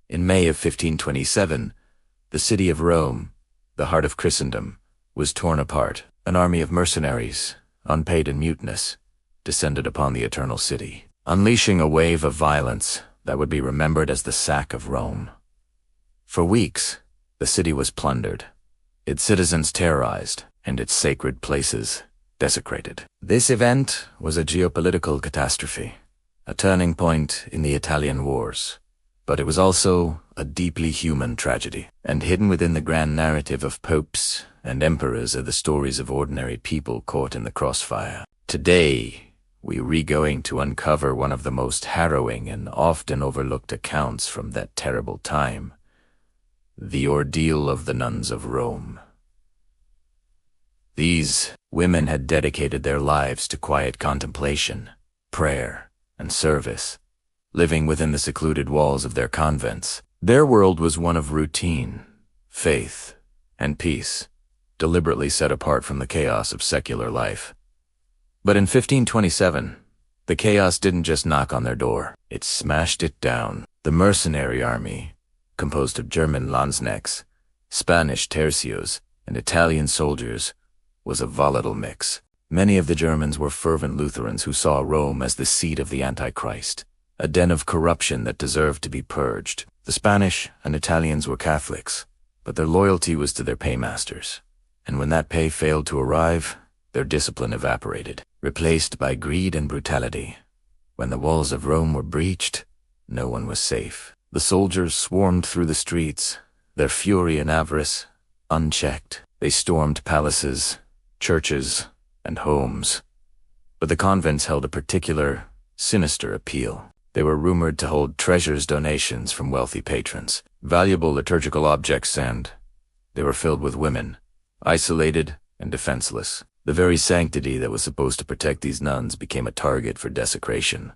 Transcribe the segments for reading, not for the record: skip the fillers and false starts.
In May of 1527, the city of Rome, the heart of Christendom, was torn apart. An army of mercenaries, unpaid and mutinous, descended upon the Eternal City, unleashing a wave of violence that would be remembered as the sack of Rome. For weeks, the city was plundered, its citizens terrorized, and its sacred places desecrated. This event was a geopolitical catastrophe, a turning point in the Italian wars. But it was also a deeply human tragedy, and hidden within the grand narrative of popes and emperors are the stories of ordinary people caught in the crossfire. Today, we are going to uncover one of the most harrowing and often overlooked accounts from that terrible time, the ordeal of the nuns of Rome. These women had dedicated their lives to quiet contemplation, prayer, and service, living within the secluded walls of their convents. Their world was one of routine, faith, and peace, deliberately set apart from the chaos of secular life. But in 1527, the chaos didn't just knock on their door, it smashed it down. The mercenary army, composed of German lanzknechts, Spanish tercios, and Italian soldiers, was a volatile mix. Many of the Germans were fervent Lutherans who saw Rome as the seat of the Antichrist, a den of corruption that deserved to be purged. The Spanish and Italians were Catholics, but their loyalty was to their paymasters, and when that pay failed to arrive, their discipline evaporated, replaced by greed and brutality. When the walls of Rome were breached, no one was safe. The soldiers swarmed through the streets, their fury and avarice unchecked. They stormed palaces, churches, and homes. But the convents held a particular, sinister appeal. They were rumored to hold treasures donations from wealthy patrons, valuable liturgical objects, and they were filled with women, isolated and defenseless. The very sanctity that was supposed to protect these nuns became a target for desecration.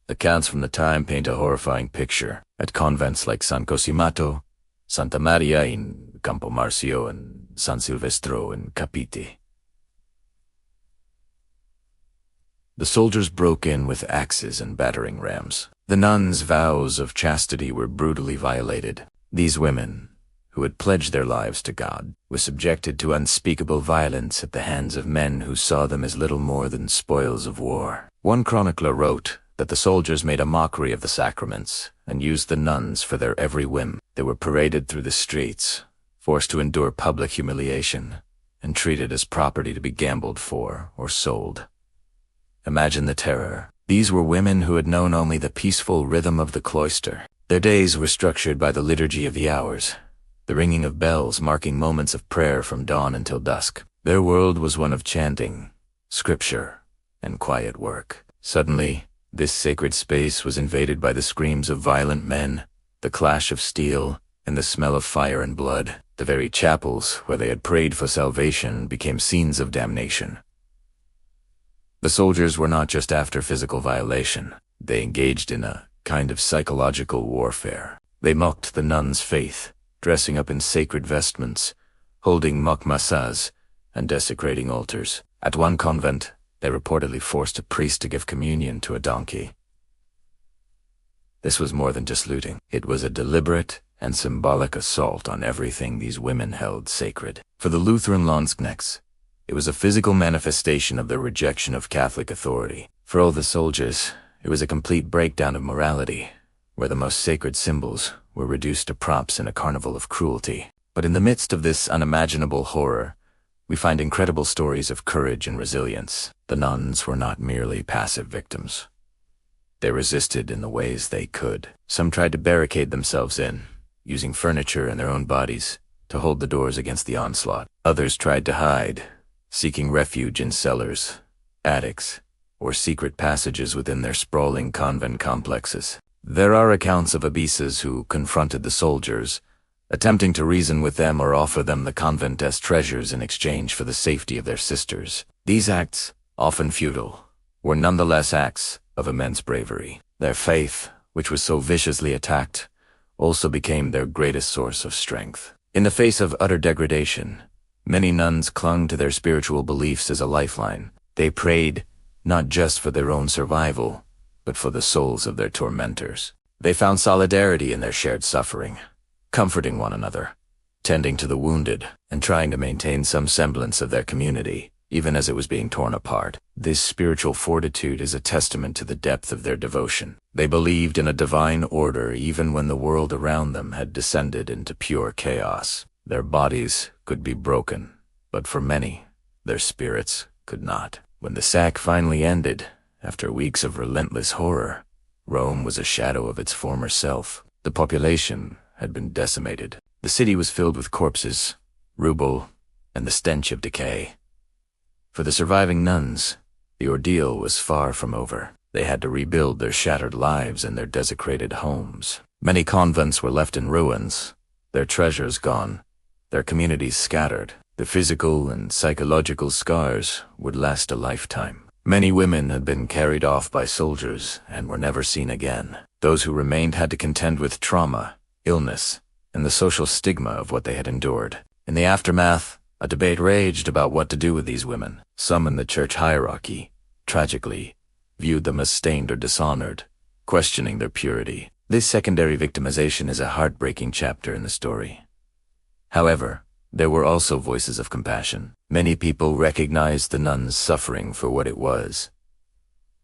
Accounts from the time paint a horrifying picture. At convents like San Cosimato, Santa Maria in Campo Marzio, and San Silvestro in Capiti, the soldiers broke in with axes and battering rams. The nuns' vows of chastity were brutally violated. These women, who had pledged their lives to God, were subjected to unspeakable violence at the hands of men who saw them as little more than spoils of war. One chronicler wrote that the soldiers made a mockery of the sacraments and used the nuns for their every whim. They were paraded through the streets, forced to endure public humiliation, and treated as property to be gambled for or sold. Imagine the terror. These were women who had known only the peaceful rhythm of the cloister. Their days were structured by the liturgy of the hours, the ringing of bells marking moments of prayer from dawn until dusk. Their world was one of chanting, scripture, and quiet work. Suddenly, this sacred space was invaded by the screams of violent men, the clash of steel, and the smell of fire and blood. The very chapels where they had prayed for salvation became scenes of damnation. The soldiers were not just after physical violation. They engaged in a kind of psychological warfare. They mocked the nuns' faith, dressing up in sacred vestments, holding mock massas, and desecrating altars. At one convent, they reportedly forced a priest to give communion to a donkey. This was more than just looting. It was a deliberate and symbolic assault on everything these women held sacred. For the Lutheran Landsknechts, it was a physical manifestation of their rejection of Catholic authority. For all the soldiers, it was a complete breakdown of morality, where the most sacred symbols were reduced to props in a carnival of cruelty. But in the midst of this unimaginable horror, we find incredible stories of courage and resilience. The nuns were not merely passive victims. They resisted in the ways they could. Some tried to barricade themselves in, using furniture and their own bodies to hold the doors against the onslaught. Others tried to hide, seeking refuge in cellars, attics, or secret passages within their sprawling convent complexes. There are accounts of abbesses who confronted the soldiers, attempting to reason with them or offer them the convent as treasures in exchange for the safety of their sisters. These acts, often futile, were nonetheless acts of immense bravery. Their faith, which was so viciously attacked, also became their greatest source of strength. In the face of utter degradation, many nuns clung to their spiritual beliefs as a lifeline. They prayed not just for their own survival, but for the souls of their tormentors. They found solidarity in their shared suffering, comforting one another, tending to the wounded, and trying to maintain some semblance of their community, even as it was being torn apart. This spiritual fortitude is a testament to the depth of their devotion. They believed in a divine order even when the world around them had descended into pure chaos. Their bodies could be broken, but for many, their spirits could not. When the sack finally ended, after weeks of relentless horror, Rome was a shadow of its former self. The population had been decimated. The city was filled with corpses, rubble, and the stench of decay. For the surviving nuns, the ordeal was far from over. They had to rebuild their shattered lives and their desecrated homes. Many convents were left in ruins, their treasures gone, their communities scattered. The physical and psychological scars would last a lifetime. Many women had been carried off by soldiers and were never seen again. Those who remained had to contend with trauma, illness, and the social stigma of what they had endured. In the aftermath, a debate raged about what to do with these women. Some in the church hierarchy, tragically, viewed them as stained or dishonored, questioning their purity. This secondary victimization is a heartbreaking chapter in the story. However, there were also voices of compassion. Many people recognized the nuns' suffering for what it was,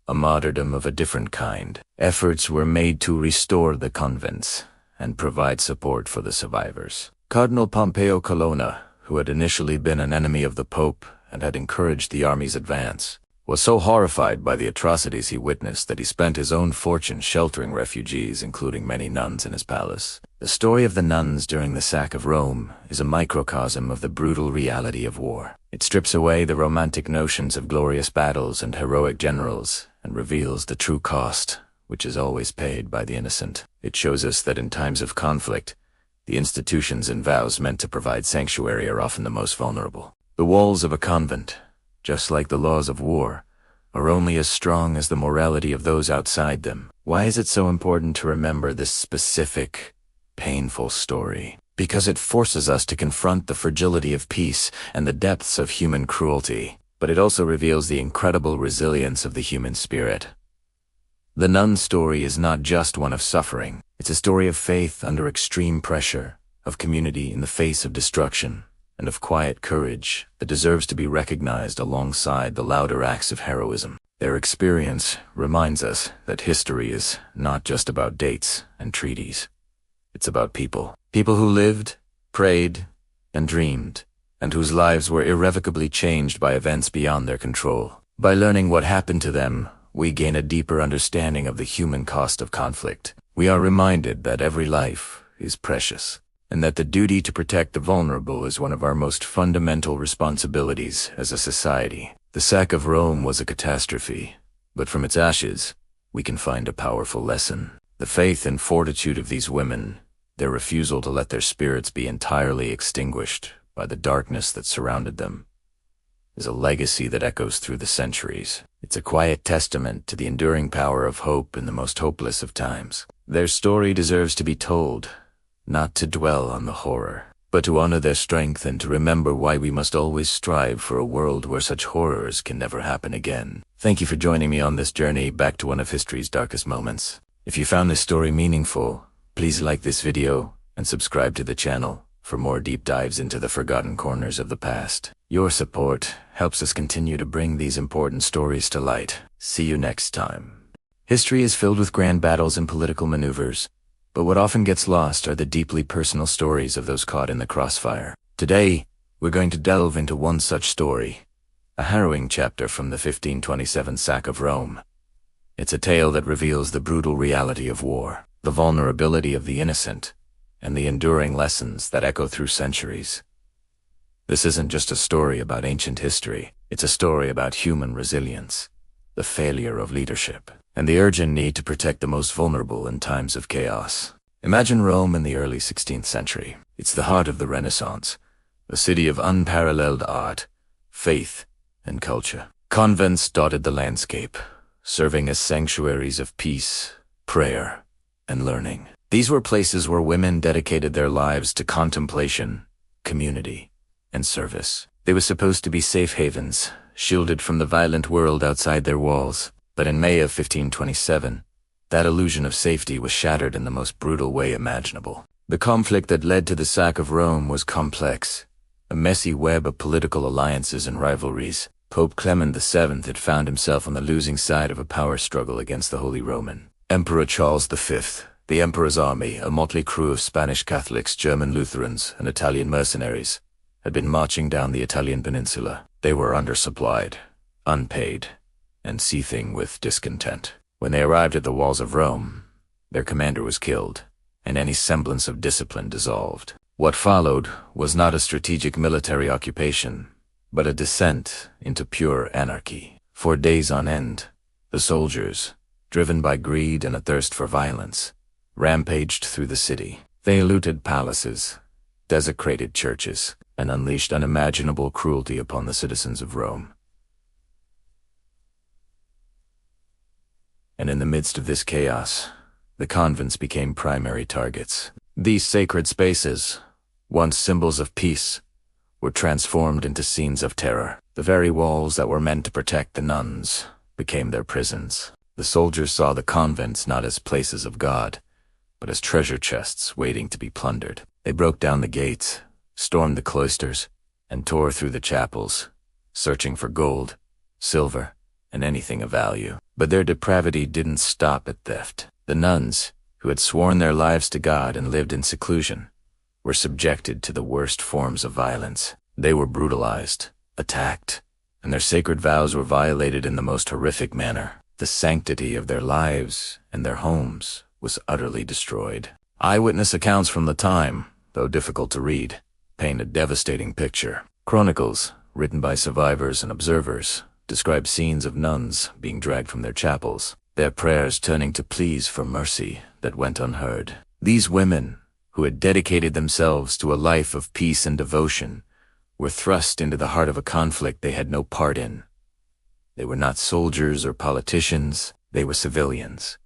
a martyrdom of a different kind. Efforts were made to restore the convents and provide support for the survivors. Cardinal Pompeo Colonna, who had initially been an enemy of the Pope and had encouraged the army's advance, was so horrified by the atrocities he witnessed that he spent his own fortune sheltering refugees, including many nuns in his palace. The story of the nuns during the sack of Rome is a microcosm of the brutal reality of war. It strips away the romantic notions of glorious battles and heroic generals and reveals the true cost, which is always paid by the innocent. It shows us that in times of conflict, the institutions and vows meant to provide sanctuary are often the most vulnerable. The walls of a convent, just like the laws of war, are only as strong as the morality of those outside them. Why is it so important to remember this specific, painful story? Because it forces us to confront the fragility of peace and the depths of human cruelty, but it also reveals the incredible resilience of the human spirit. The nun story is not just one of suffering. It's a story of faith under extreme pressure, of community in the face of destruction, and of quiet courage that deserves to be recognized alongside the louder acts of heroism. Their experience reminds us that history is not just about dates and treaties. It's about people. People who lived, prayed, and dreamed, and whose lives were irrevocably changed by events beyond their control. By learning what happened to them, we gain a deeper understanding of the human cost of conflict. We are reminded that every life is precious, and that the duty to protect the vulnerable is one of our most fundamental responsibilities as a society. The sack of Rome was a catastrophe, but from its ashes, we can find a powerful lesson. The faith and fortitude of these women, their refusal to let their spirits be entirely extinguished by the darkness that surrounded them, is a legacy that echoes through the centuries. It's a quiet testament to the enduring power of hope in the most hopeless of times. Their story deserves to be told, not to dwell on the horror, but to honor their strength and to remember why we must always strive for a world where such horrors can never happen again. Thank you for joining me on this journey back to one of history's darkest moments. If you found this story meaningful, please like this video and subscribe to the channel for more deep dives into the forgotten corners of the past. Your support helps us continue to bring these important stories to light. See you next time. History is filled with grand battles and political maneuvers, but what often gets lost are the deeply personal stories of those caught in the crossfire. Today, we're going to delve into one such story, a harrowing chapter from the 1527 sack of Rome. It's a tale that reveals the brutal reality of war, the vulnerability of the innocent, and the enduring lessons that echo through centuries. This isn't just a story about ancient history, it's a story about human resilience, the failure of leadership, and the urgent need to protect the most vulnerable in times of chaos. Imagine Rome in the early 16th century. It's the heart of the Renaissance, a city of unparalleled art, faith, and culture. Convents dotted the landscape, serving as sanctuaries of peace, prayer, and learning. These were places where women dedicated their lives to contemplation, community, and service. They were supposed to be safe havens, shielded from the violent world outside their walls. But in May of 1527, That illusion of safety was shattered in the most brutal way imaginable. The conflict that led to the sack of Rome was complex, a messy web of political alliances and rivalries. Pope Clement VII had found himself on the losing side of a power struggle against the Holy Roman Emperor Charles V. The emperor's army, a motley crew of Spanish Catholics, German Lutherans, and Italian mercenaries, had been marching down the Italian peninsula. They were undersupplied, unpaid, and seething with discontent. When they arrived at the walls of Rome, their commander was killed, and any semblance of discipline dissolved. What followed was not a strategic military occupation, but a descent into pure anarchy. For days on end, the soldiers, driven by greed and a thirst for violence, rampaged through the city. They looted palaces, desecrated churches, and unleashed unimaginable cruelty upon the citizens of Rome. And in the midst of this chaos, the convents became primary targets. These sacred spaces, once symbols of peace, were transformed into scenes of terror. The very walls that were meant to protect the nuns became their prisons. The soldiers saw the convents not as places of God, but as treasure chests waiting to be plundered. They broke down the gates, stormed the cloisters, and tore through the chapels, searching for gold, silver, and anything of value. But their depravity didn't stop at theft. The nuns, who had sworn their lives to God and lived in seclusion, were subjected to the worst forms of violence. They were brutalized, attacked, and their sacred vows were violated in the most horrific manner. The sanctity of their lives and their homes was utterly destroyed. Eyewitness accounts from the time, though difficult to read, paint a devastating picture. Chronicles, written by survivors and observers, describe scenes of nuns being dragged from their chapels, their prayers turning to pleas for mercy that went unheard. These women, who had dedicated themselves to a life of peace and devotion, were thrust into the heart of a conflict they had no part in. They were not soldiers or politicians, they were civilians,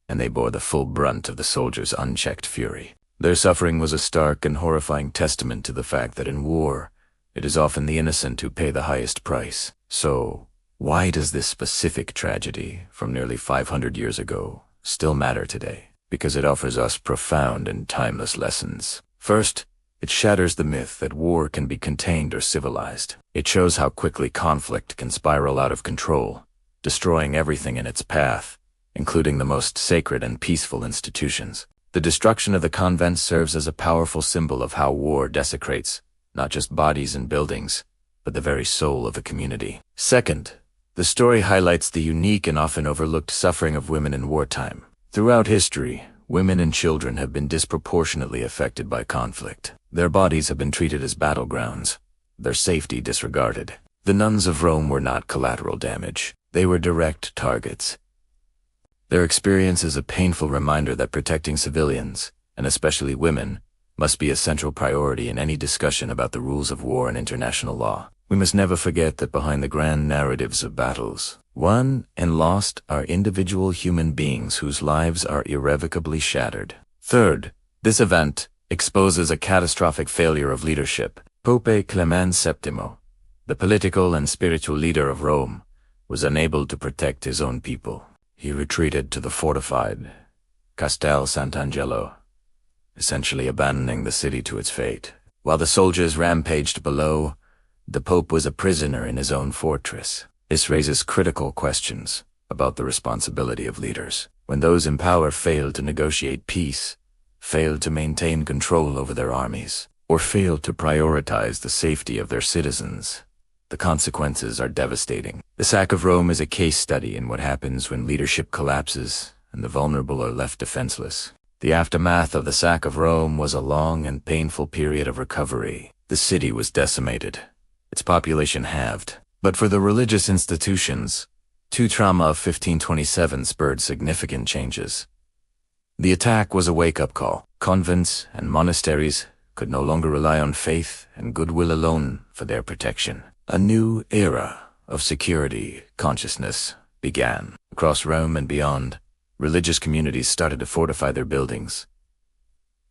and they bore the full brunt of the soldiers' unchecked fury. Their suffering was a stark and horrifying testament to the fact that in war, it is often the innocent who pay the highest price. So, why does this specific tragedy from nearly 500 years ago still matter today? Because it offers us profound and timeless lessons. First, it shatters the myth that war can be contained or civilized. It shows how quickly conflict can spiral out of control, destroying everything in its path, including the most sacred and peaceful institutions. The destruction of the convents serves as a powerful symbol of how war desecrates not just bodies and buildings, but the very soul of a community. Second, the story highlights the unique and often overlooked suffering of women in wartime. Throughout history, women and children have been disproportionately affected by conflict. Their bodies have been treated as battlegrounds, their safety disregarded. The nuns of Rome were not collateral damage. They were direct targets. Their experience is a painful reminder that protecting civilians, and especially women, must be a central priority in any discussion about the rules of war and international law. We must never forget that behind the grand narratives of battles, won and lost are individual human beings whose lives are irrevocably shattered. Third, this event exposes a catastrophic failure of leadership. Pope Clement VII, the political and spiritual leader of Rome, was unable to protect his own people. He retreated to the fortified Castel Sant'Angelo, essentially abandoning the city to its fate. While the soldiers rampaged below, the Pope was a prisoner in his own fortress. This raises critical questions about the responsibility of leaders. When those in power fail to negotiate peace, fail to maintain control over their armies, or fail to prioritize the safety of their citizens, the consequences are devastating. The sack of Rome is a case study in what happens when leadership collapses and the vulnerable are left defenseless. The aftermath of the sack of Rome was a long and painful period of recovery. The city was decimated, its population halved. But for the religious institutions, the trauma of 1527 spurred significant changes. The attack was a wake-up call. Convents and monasteries could no longer rely on faith and goodwill alone for their protection. A new era of security consciousness began. Across Rome and beyond, religious communities started to fortify their buildings.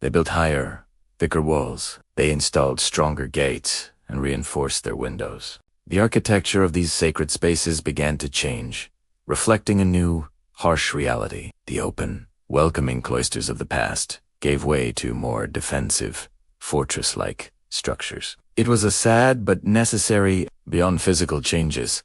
They built higher, thicker walls. They installed stronger gates and reinforced their windows. The architecture of these sacred spaces began to change, reflecting a new, harsh reality. The open, welcoming cloisters of the past gave way to more defensive, fortress-like structures. It was a sad but necessary, beyond physical changes.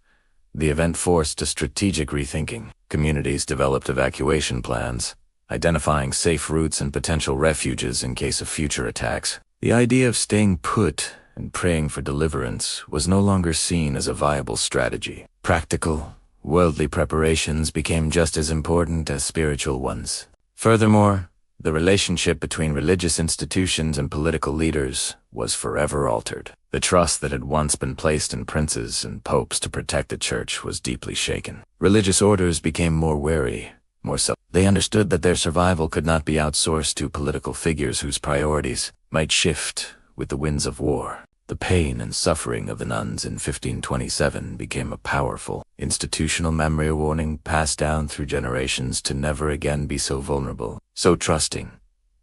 The event forced a strategic rethinking. Communities developed evacuation plans, identifying safe routes and potential refuges in case of future attacks. The idea of staying put and praying for deliverance was no longer seen as a viable strategy. Practical, worldly preparations became just as important as spiritual ones. Furthermore, the relationship between religious institutions and political leaders was forever altered. The trust that had once been placed in princes and popes to protect the church was deeply shaken. Religious orders became more wary, more so. They understood that their survival could not be outsourced to political figures whose priorities might shift with the winds of war. The pain and suffering of the nuns in 1527 became a powerful institutional memory warning passed down through generations to never again be so vulnerable, so trusting,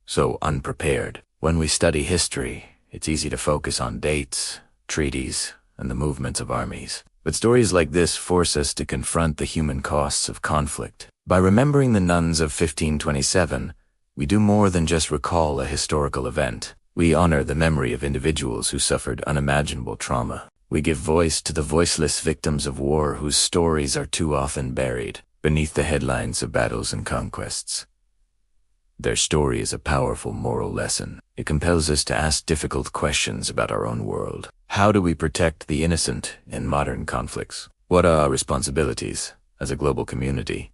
so unprepared. When we study history, it's easy to focus on dates, treaties, and the movements of armies. But stories like this force us to confront the human costs of conflict. By remembering the nuns of 1527, we do more than just recall a historical event. We honor the memory of individuals who suffered unimaginable trauma. We give voice to the voiceless victims of war whose stories are too often buried beneath the headlines of battles and conquests. Their story is a powerful moral lesson. It compels us to ask difficult questions about our own world. How do we protect the innocent in modern conflicts? What are our responsibilities as a global community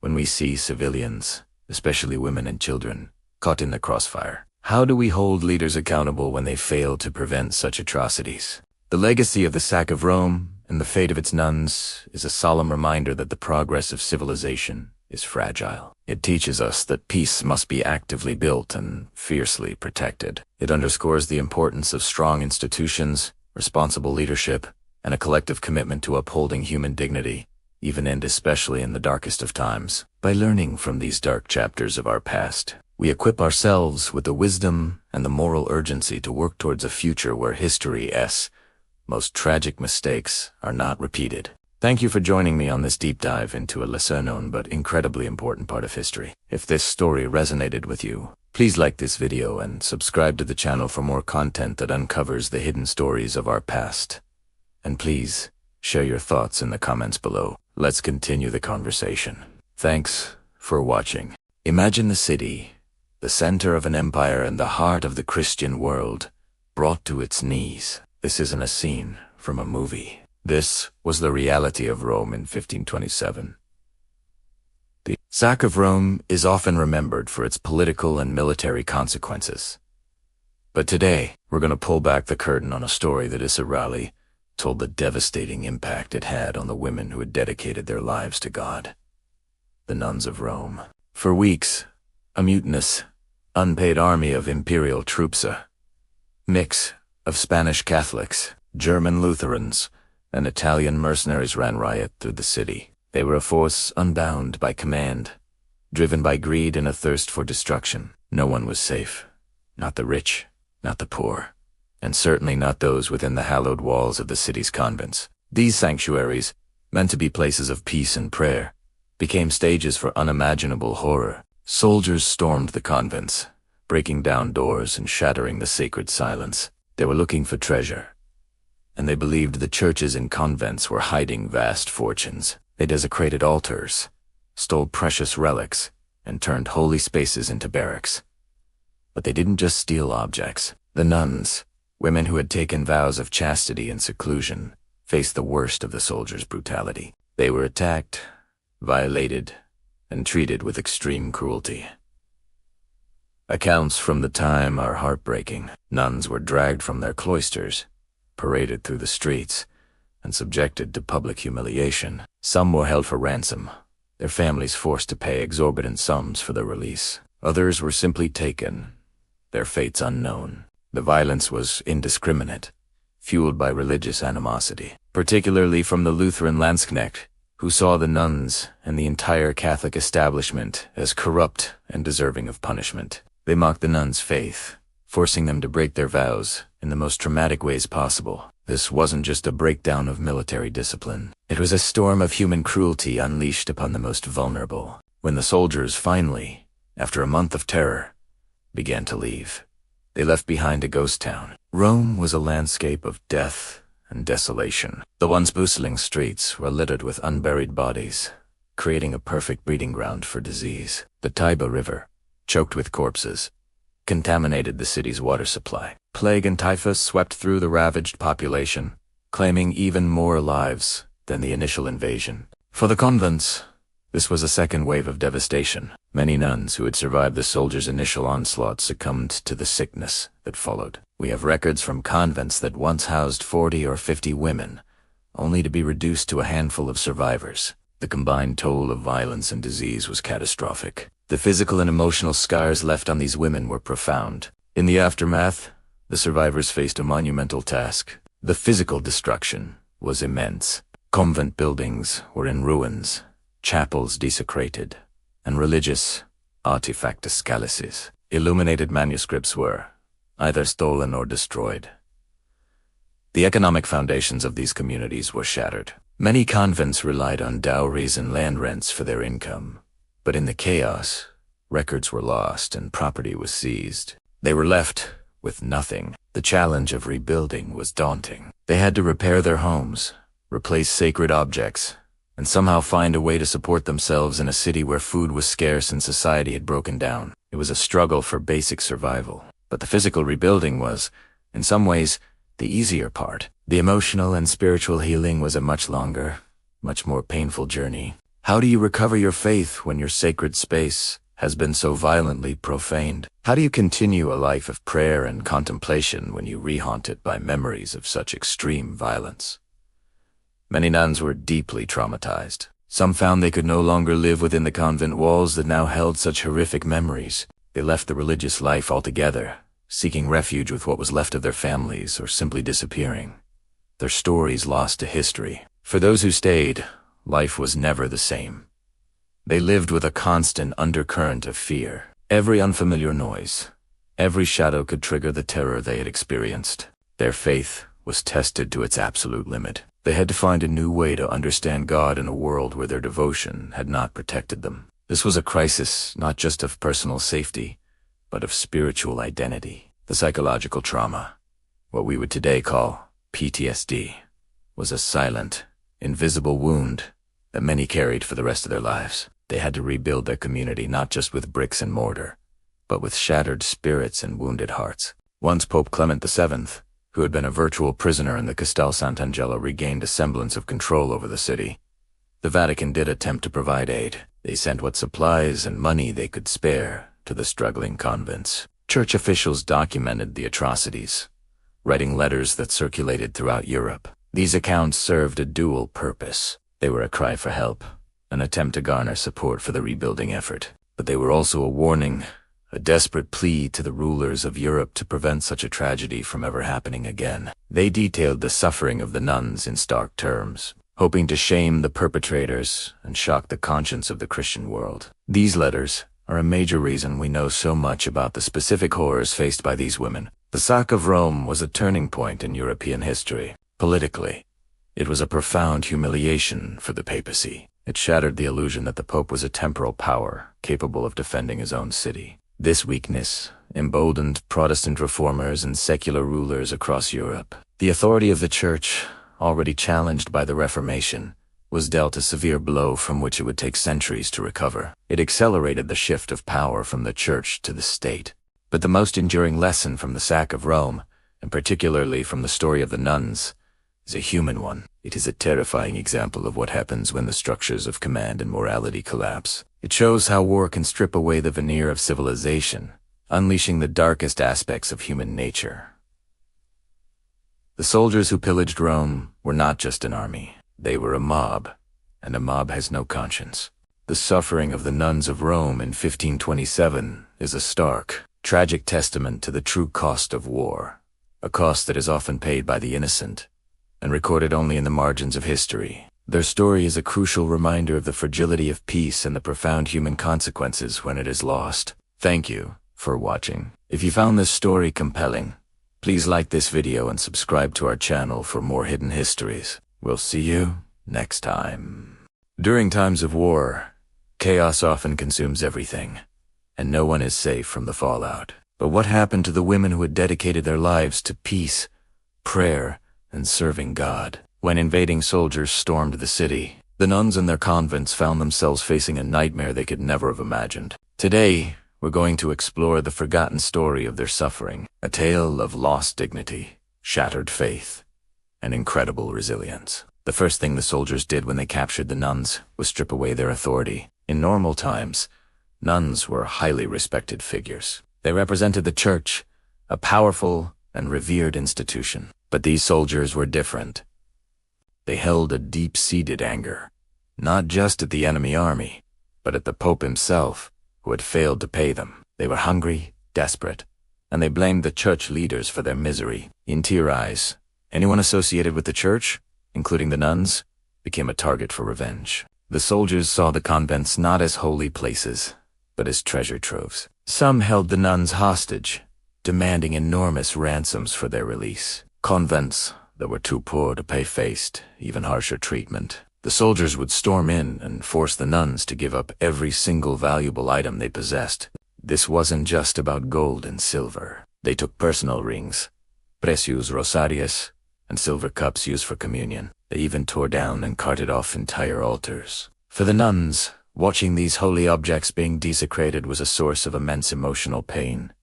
when we see civilians, especially women and children, caught in the crossfire? How do we hold leaders accountable when they fail to prevent such atrocities? The legacy of the sack of Rome and the fate of its nuns is a solemn reminder that the progress of civilization is fragile. It teaches us that peace must be actively built and fiercely protected. It underscores the importance of strong institutions, responsible leadership, and a collective commitment to upholding human dignity, even and especially in the darkest of times. By learning from these dark chapters of our past, we equip ourselves with the wisdom and the moral urgency to work towards a future where history's most tragic mistakes are not repeated. Thank you for joining me on this deep dive into a lesser-known but incredibly important part of history. If this story resonated with you, please like this video and subscribe to the channel for more content that uncovers the hidden stories of our past. And please, share your thoughts in the comments below. Let's continue the conversation. Thanks for watching. Imagine the city, the center of an empire and the heart of the Christian world, brought to its knees. This isn't a scene from a movie. This was the reality of Rome in 1527. The sack of Rome is often remembered for its political and military consequences. But today, we're going to pull back the curtain on a story that Israeli told the devastating impact it had on the women who had dedicated their lives to God. The nuns of Rome. For weeks, a mutinous, unpaid army of imperial troops, a mix of Spanish Catholics, German Lutherans, and Italian mercenaries ran riot through the city. They were a force unbound by command, driven by greed and a thirst for destruction. No one was safe. Not the rich, not the poor, and certainly not those within the hallowed walls of the city's convents. These sanctuaries, meant to be places of peace and prayer, became stages for unimaginable horror. Soldiers stormed the convents, breaking down doors and shattering the sacred silence. They were looking for treasure, and they believed the churches and convents were hiding vast fortunes. They desecrated altars, stole precious relics, and turned holy spaces into barracks. But they didn't just steal objects. The nuns, women who had taken vows of chastity and seclusion, faced the worst of the soldiers' brutality. They were attacked, violated, and treated with extreme cruelty. Accounts from the time are heartbreaking. Nuns were dragged from their cloisters, paraded through the streets, and subjected to public humiliation. Some were held for ransom, their families forced to pay exorbitant sums for their release. Others were simply taken, their fates unknown. The violence was indiscriminate, fueled by religious animosity, particularly from the Lutheran Landsknecht, who saw the nuns and the entire Catholic establishment as corrupt and deserving of punishment. They mocked the nuns' faith, forcing them to break their vows in the most traumatic ways possible. This wasn't just a breakdown of military discipline. It was a storm of human cruelty unleashed upon the most vulnerable. When the soldiers finally, after a month of terror, began to leave, they left behind a ghost town. Rome was a landscape of death and desolation. The once bustling streets were littered with unburied bodies, creating a perfect breeding ground for disease. The Tiber River, choked with corpses, contaminated the city's water supply. Plague and typhus swept through the ravaged population, claiming even more lives than the initial invasion. For the convents, this was a second wave of devastation. Many nuns who had survived the soldiers' initial onslaught succumbed to the sickness that followed. We have records from convents that once housed 40 or 50 women, only to be reduced to a handful of survivors. The combined toll of violence and disease was catastrophic. The physical and emotional scars left on these women were profound. In the aftermath, the survivors faced a monumental task. The physical destruction was immense. Convent buildings were in ruins, chapels desecrated, and religious artefactus calices. Illuminated manuscripts were either stolen or destroyed. The economic foundations of these communities were shattered. Many convents relied on dowries and land rents for their income, but in the chaos, records were lost and property was seized. They were left with nothing. The challenge of rebuilding was daunting. They had to repair their homes, replace sacred objects, and somehow find a way to support themselves in a city where food was scarce and society had broken down. It was a struggle for basic survival. But the physical rebuilding was, in some ways, the easier part. The emotional and spiritual healing was a much longer, much more painful journey. How do you recover your faith when your sacred space has been so violently profaned? How do you continue a life of prayer and contemplation when you rehaunt it by memories of such extreme violence? Many nuns were deeply traumatized. Some found they could no longer live within the convent walls that now held such horrific memories. They left the religious life altogether, seeking refuge with what was left of their families or simply disappearing, their stories lost to history. For those who stayed, life was never the same. They lived with a constant undercurrent of fear. Every unfamiliar noise, every shadow could trigger the terror they had experienced. Their faith was tested to its absolute limit. They had to find a new way to understand God in a world where their devotion had not protected them. This was a crisis not just of personal safety, but of spiritual identity. The psychological trauma, what we would today call PTSD, was a silent, invisible wound that many carried for the rest of their lives. They had to rebuild their community not just with bricks and mortar, but with shattered spirits and wounded hearts. Once Pope Clement VII, who had been a virtual prisoner in the Castel Sant'Angelo, regained a semblance of control over the city, the Vatican did attempt to provide aid. They sent what supplies and money they could spare to the struggling convents. Church officials documented the atrocities, writing letters that circulated throughout Europe. These accounts served a dual purpose. They were a cry for help, an attempt to garner support for the rebuilding effort. But they were also a warning, a desperate plea to the rulers of Europe to prevent such a tragedy from ever happening again. They detailed the suffering of the nuns in stark terms, hoping to shame the perpetrators and shock the conscience of the Christian world. These letters are a major reason we know so much about the specific horrors faced by these women. The sack of Rome was a turning point in European history. Politically, it was a profound humiliation for the papacy. It shattered the illusion that the Pope was a temporal power capable of defending his own city. This weakness emboldened Protestant reformers and secular rulers across Europe. The authority of the Church, already challenged by the Reformation, was dealt a severe blow from which it would take centuries to recover. It accelerated the shift of power from the Church to the state. But the most enduring lesson from the sack of Rome, and particularly from the story of the nuns, is a human one. It is a terrifying example of what happens when the structures of command and morality collapse. It shows how war can strip away the veneer of civilization, unleashing the darkest aspects of human nature. The soldiers who pillaged Rome were not just an army. They were a mob, and a mob has no conscience. The suffering of the nuns of Rome in 1527 is a stark, tragic testament to the true cost of war, a cost that is often paid by the innocent and recorded only in the margins of history. Their story is a crucial reminder of the fragility of peace and the profound human consequences when it is lost. Thank you for watching. If you found this story compelling, please like this video and subscribe to our channel for more hidden histories. We'll see you next time. During times of war, Chaos often consumes everything, and no one is safe from the fallout. But what happened to the women who had dedicated their lives to peace, prayer, and serving God? When invading soldiers stormed the city, the nuns in their convents found themselves facing a nightmare they could never have imagined. Today, we're going to explore the forgotten story of their suffering, a tale of lost dignity, shattered faith, and incredible resilience. The first thing the soldiers did when they captured the nuns was strip away their authority. In normal times, nuns were highly respected figures. They represented the church, a powerful and revered institution. But these soldiers were different. They held a deep-seated anger, not just at the enemy army, but at the Pope himself, who had failed to pay them. They were hungry, desperate, and they blamed the church leaders for their misery. In their eyes, anyone associated with the church, including the nuns, became a target for revenge. The soldiers saw the convents not as holy places, but as treasure troves. Some held the nuns hostage, demanding enormous ransoms for their release. Convents that were too poor to pay faced even harsher treatment. The soldiers would storm in and force the nuns to give up every single valuable item they possessed. This wasn't just about gold and silver. They took personal rings, precious rosarios, and silver cups used for communion. They even tore down and carted off entire altars. For the nuns, watching these holy objects being desecrated was a source of immense emotional pain.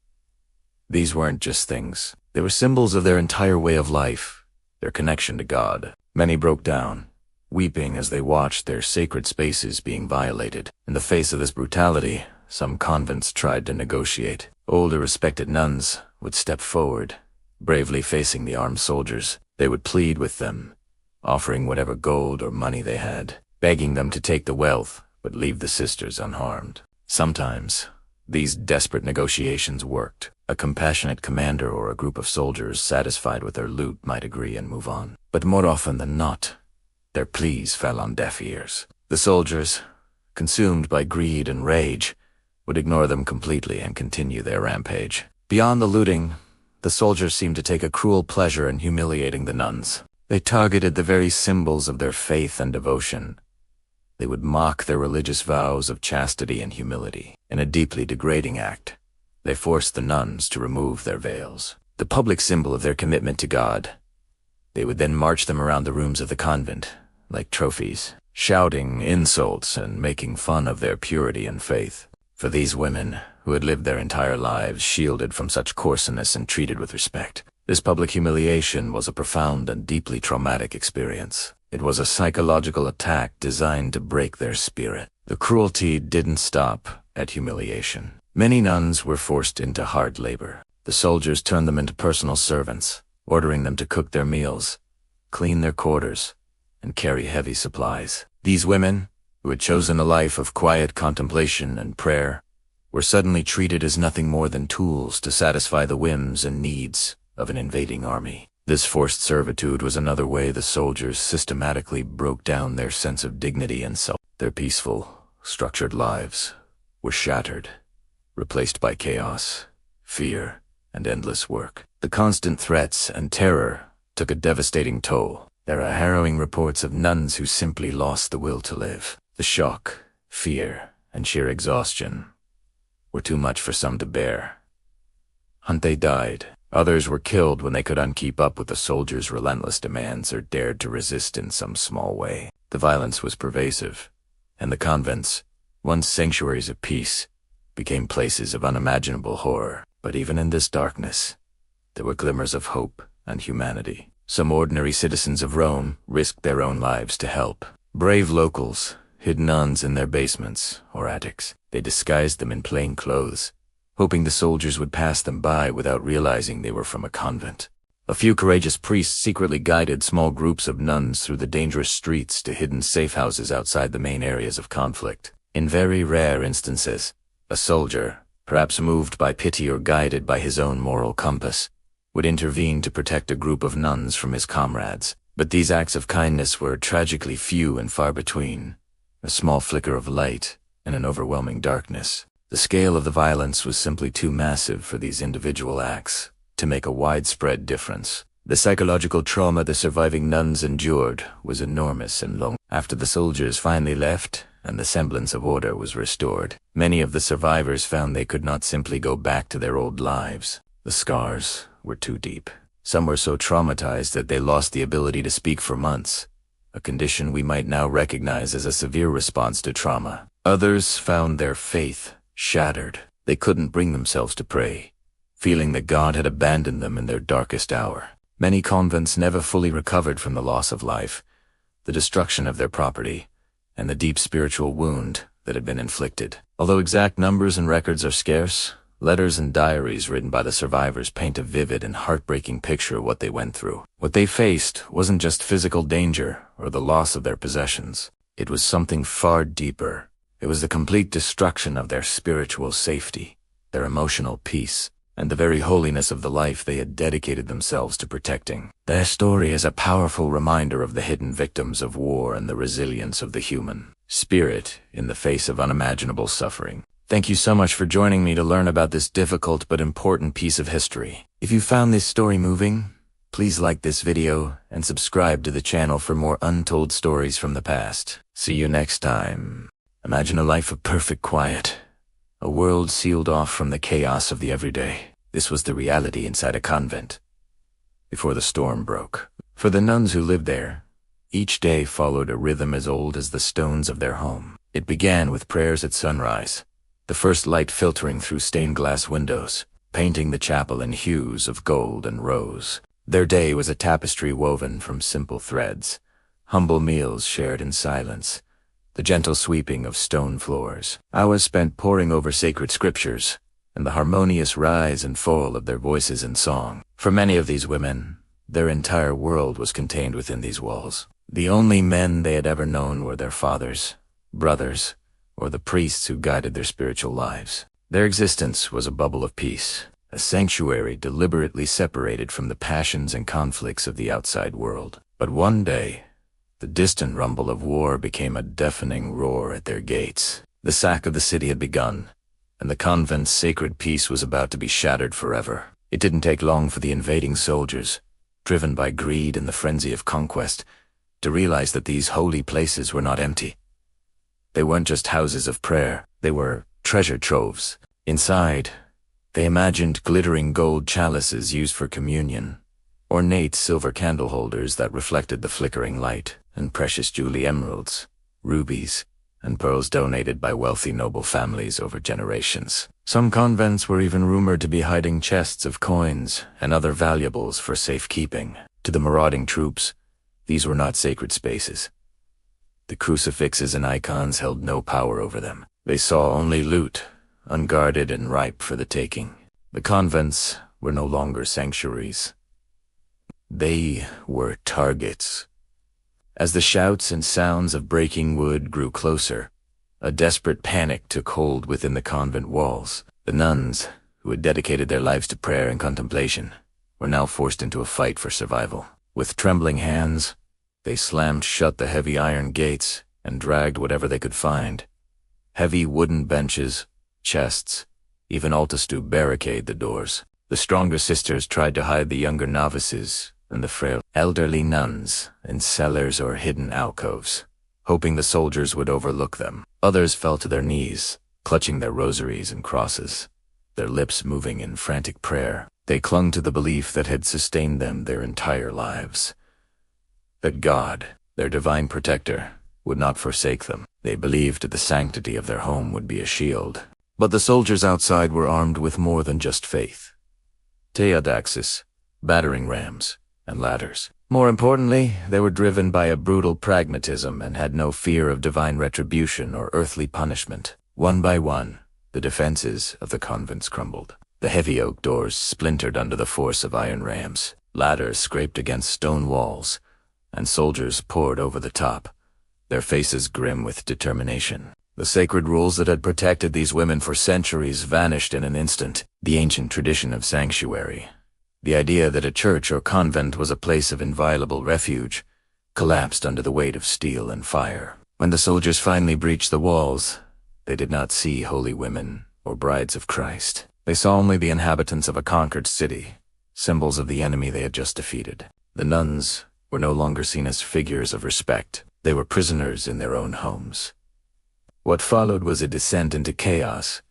These weren't just things. They were symbols of their entire way of life, their connection to God. Many broke down, weeping as they watched their sacred spaces being violated. In the face of this brutality, some convents tried to negotiate. Older, respected nuns would step forward, bravely facing the armed soldiers. They would plead with them, offering whatever gold or money they had, begging them to take the wealth but leave the sisters unharmed. Sometimes, these desperate negotiations worked. A compassionate commander or a group of soldiers satisfied with their loot might agree and move on. But more often than not, their pleas fell on deaf ears. The soldiers, consumed by greed and rage, would ignore them completely and continue their rampage. Beyond the looting, the soldiers seemed to take a cruel pleasure in humiliating the nuns. They targeted the very symbols of their faith and devotion. They would mock their religious vows of chastity and humility. In a deeply degrading act, they forced the nuns to remove their veils, the public symbol of their commitment to God. They would then march them around the rooms of the convent, like trophies, shouting insults and making fun of their purity and faith. For these women, who had lived their entire lives shielded from such coarseness and treated with respect, this public humiliation was a profound and deeply traumatic experience. It was a psychological attack designed to break their spirit. The cruelty didn't stop at humiliation. Many nuns were forced into hard labor. The soldiers turned them into personal servants, ordering them to cook their meals, clean their quarters, and carry heavy supplies. These women, who had chosen a life of quiet contemplation and prayer, were suddenly treated as nothing more than tools to satisfy the whims and needs of an invading army. This forced servitude was another way the soldiers systematically broke down their sense of dignity and self. Their peaceful, structured lives were shattered, replaced by chaos, fear, and endless work. The constant threats and terror took a devastating toll. There are harrowing reports of nuns who simply lost the will to live. The shock, fear, and sheer exhaustion were too much for some to bear. They died. Others were killed when they couldn't keep up with the soldiers' relentless demands or dared to resist in some small way. The violence was pervasive, and the convents, once sanctuaries of peace, became places of unimaginable horror. But even in this darkness, there were glimmers of hope and humanity. Some ordinary citizens of Rome risked their own lives to help. Brave locals hid nuns in their basements or attics. They disguised them in plain clothes, hoping the soldiers would pass them by without realizing they were from a convent. A few courageous priests secretly guided small groups of nuns through the dangerous streets to hidden safe houses outside the main areas of conflict. In very rare instances, a soldier, perhaps moved by pity or guided by his own moral compass, would intervene to protect a group of nuns from his comrades. But these acts of kindness were tragically few and far between, a small flicker of light in an overwhelming darkness. The scale of the violence was simply too massive for these individual acts to make a widespread difference. The psychological trauma the surviving nuns endured was enormous and long. After the soldiers finally left and the semblance of order was restored. Many of the survivors found they could not simply go back to their old lives. The scars were too deep. Some were so traumatized that they lost the ability to speak for months, a condition we might now recognize as a severe response to trauma. Others found their faith shattered. They couldn't bring themselves to pray, feeling that God had abandoned them in their darkest hour. Many convents never fully recovered from the loss of life, the destruction of their property, and the deep spiritual wound that had been inflicted. Although exact numbers and records are scarce, letters and diaries written by the survivors paint a vivid and heartbreaking picture of what they went through. What they faced wasn't just physical danger or the loss of their possessions. It was something far deeper. It was the complete destruction of their spiritual safety, their emotional peace, and the very holiness of the life they had dedicated themselves to protecting. Their story is a powerful reminder of the hidden victims of war and the resilience of the human spirit in the face of unimaginable suffering. Thank you so much for joining me to learn about this difficult but important piece of history. If you found this story moving, please like this video and subscribe to the channel for more untold stories from the past. See you next time. Imagine a life of perfect quiet, a world sealed off from the chaos of the everyday. This was the reality inside a convent before the storm broke. For the nuns who lived there, each day followed a rhythm as old as the stones of their home. It began with prayers at sunrise, the first light filtering through stained glass windows, painting the chapel in hues of gold and rose. Their day was a tapestry woven from simple threads, humble meals shared in silence, the gentle sweeping of stone floors, hours spent poring over sacred scriptures, and the harmonious rise and fall of their voices in song. For many of these women, their entire world was contained within these walls. The only men they had ever known were their fathers, brothers, or the priests who guided their spiritual lives. Their existence was a bubble of peace, a sanctuary deliberately separated from the passions and conflicts of the outside world. But one day, the distant rumble of war became a deafening roar at their gates. The sack of the city had begun, and the convent's sacred peace was about to be shattered forever. It didn't take long for the invading soldiers, driven by greed and the frenzy of conquest, to realize that these holy places were not empty. They weren't just houses of prayer, they were treasure troves. Inside, they imagined glittering gold chalices used for communion, ornate silver candle holders that reflected the flickering light, and precious jewelry, emeralds, rubies, and pearls donated by wealthy noble families over generations. Some convents were even rumored to be hiding chests of coins and other valuables for safekeeping. To the marauding troops, these were not sacred spaces. The crucifixes and icons held no power over them. They saw only loot, unguarded and ripe for the taking. The convents were no longer sanctuaries. They were targets. As the shouts and sounds of breaking wood grew closer, a desperate panic took hold within the convent walls. The nuns, who had dedicated their lives to prayer and contemplation, were now forced into a fight for survival. With trembling hands, they slammed shut the heavy iron gates and dragged whatever they could find. Heavy wooden benches, chests, even altars to barricade the doors. The stronger sisters tried to hide the younger novices and the frail elderly nuns in cellars or hidden alcoves, hoping the soldiers would overlook them. Others fell to their knees, clutching their rosaries and crosses, their lips moving in frantic prayer. They clung to the belief that had sustained them their entire lives, that God, their divine protector, would not forsake them. They believed the sanctity of their home would be a shield. But the soldiers outside were armed with more than just faith. Teodaxes, battering rams, and ladders. More importantly, they were driven by a brutal pragmatism and had no fear of divine retribution or earthly punishment. One by one, the defenses of the convents crumbled. The heavy oak doors splintered under the force of iron rams. Ladders scraped against stone walls, and soldiers poured over the top, their faces grim with determination. The sacred rules that had protected these women for centuries vanished in an instant. The ancient tradition of sanctuary, the idea that a church or convent was a place of inviolable refuge, collapsed under the weight of steel and fire. When the soldiers finally breached the walls, they did not see holy women or brides of Christ. They saw only the inhabitants of a conquered city, symbols of the enemy they had just defeated. The nuns were no longer seen as figures of respect. They were prisoners in their own homes. What followed was a descent into chaos,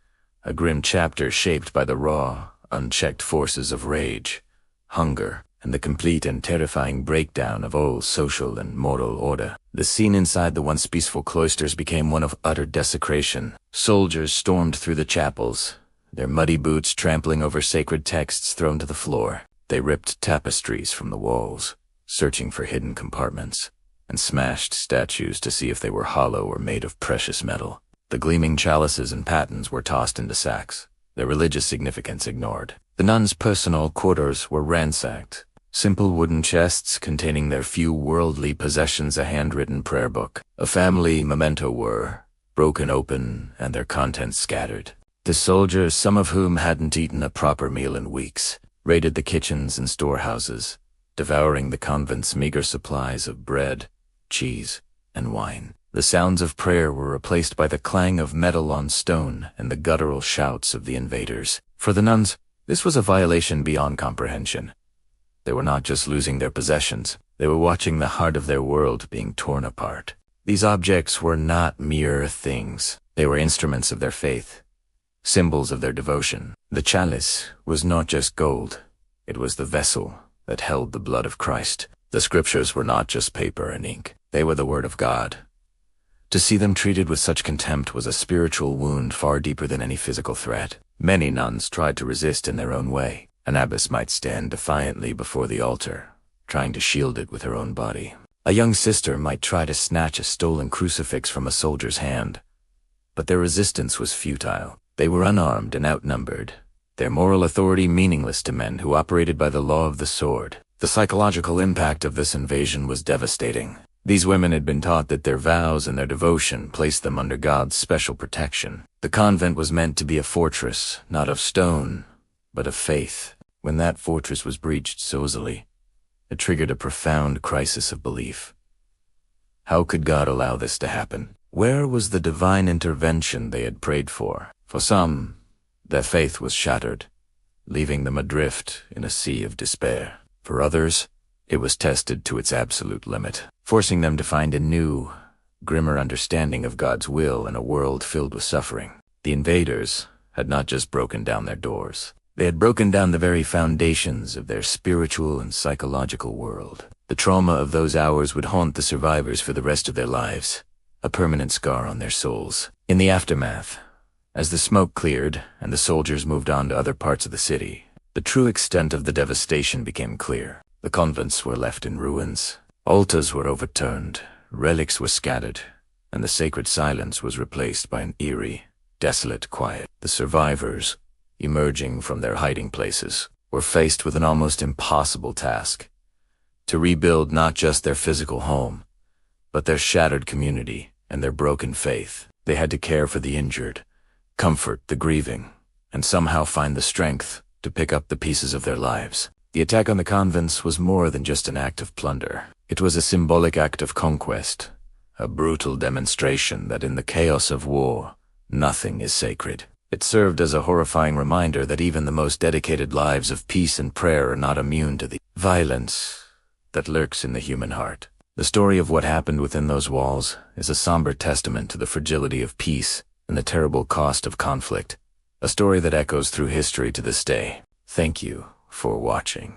a grim chapter shaped by the raw, unchecked forces of rage, hunger, and the complete and terrifying breakdown of all social and moral order. The scene inside the once peaceful cloisters became one of utter desecration. Soldiers stormed through the chapels, their muddy boots trampling over sacred texts thrown to the floor. They ripped tapestries from the walls, searching for hidden compartments, and smashed statues to see if they were hollow or made of precious metal. The gleaming chalices and patens were tossed into sacks, their religious significance ignored. The nuns' personal quarters were ransacked, simple wooden chests containing their few worldly possessions, a handwritten prayer book, a family memento were broken open and their contents scattered. The soldiers, some of whom hadn't eaten a proper meal in weeks, raided the kitchens and storehouses, devouring the convent's meager supplies of bread, cheese, and wine. The sounds of prayer were replaced by the clang of metal on stone and the guttural shouts of the invaders. For the nuns, this was a violation beyond comprehension. They were not just losing their possessions, they were watching the heart of their world being torn apart. These objects were not mere things. They were instruments of their faith, symbols of their devotion. The chalice was not just gold, it was the vessel that held the blood of Christ. The scriptures were not just paper and ink, they were the word of God. To see them treated with such contempt was a spiritual wound far deeper than any physical threat. Many nuns tried to resist in their own way. An abbess might stand defiantly before the altar, trying to shield it with her own body. A young sister might try to snatch a stolen crucifix from a soldier's hand. But their resistance was futile. They were unarmed and outnumbered, their moral authority meaningless to men who operated by the law of the sword. The psychological impact of this invasion was devastating. These women had been taught that their vows and their devotion placed them under God's special protection. The convent was meant to be a fortress, not of stone, but of faith. When that fortress was breached so easily, it triggered a profound crisis of belief. How could God allow this to happen? Where was the divine intervention they had prayed for? For some, their faith was shattered, leaving them adrift in a sea of despair. For others, it was tested to its absolute limit, forcing them to find a new, grimmer understanding of God's will in a world filled with suffering. The invaders had not just broken down their doors. They had broken down the very foundations of their spiritual and psychological world. The trauma of those hours would haunt the survivors for the rest of their lives, a permanent scar on their souls. In the aftermath, as the smoke cleared and the soldiers moved on to other parts of the city, the true extent of the devastation became clear. The convents were left in ruins, altars were overturned, relics were scattered, and the sacred silence was replaced by an eerie, desolate quiet. The survivors, emerging from their hiding places, were faced with an almost impossible task: to rebuild not just their physical home, but their shattered community and their broken faith. They had to care for the injured, comfort the grieving, and somehow find the strength to pick up the pieces of their lives. The attack on the convents was more than just an act of plunder. It was a symbolic act of conquest, a brutal demonstration that in the chaos of war, nothing is sacred. It served as a horrifying reminder that even the most dedicated lives of peace and prayer are not immune to the violence that lurks in the human heart. The story of what happened within those walls is a somber testament to the fragility of peace and the terrible cost of conflict, a story that echoes through history to this day. Thank you for watching.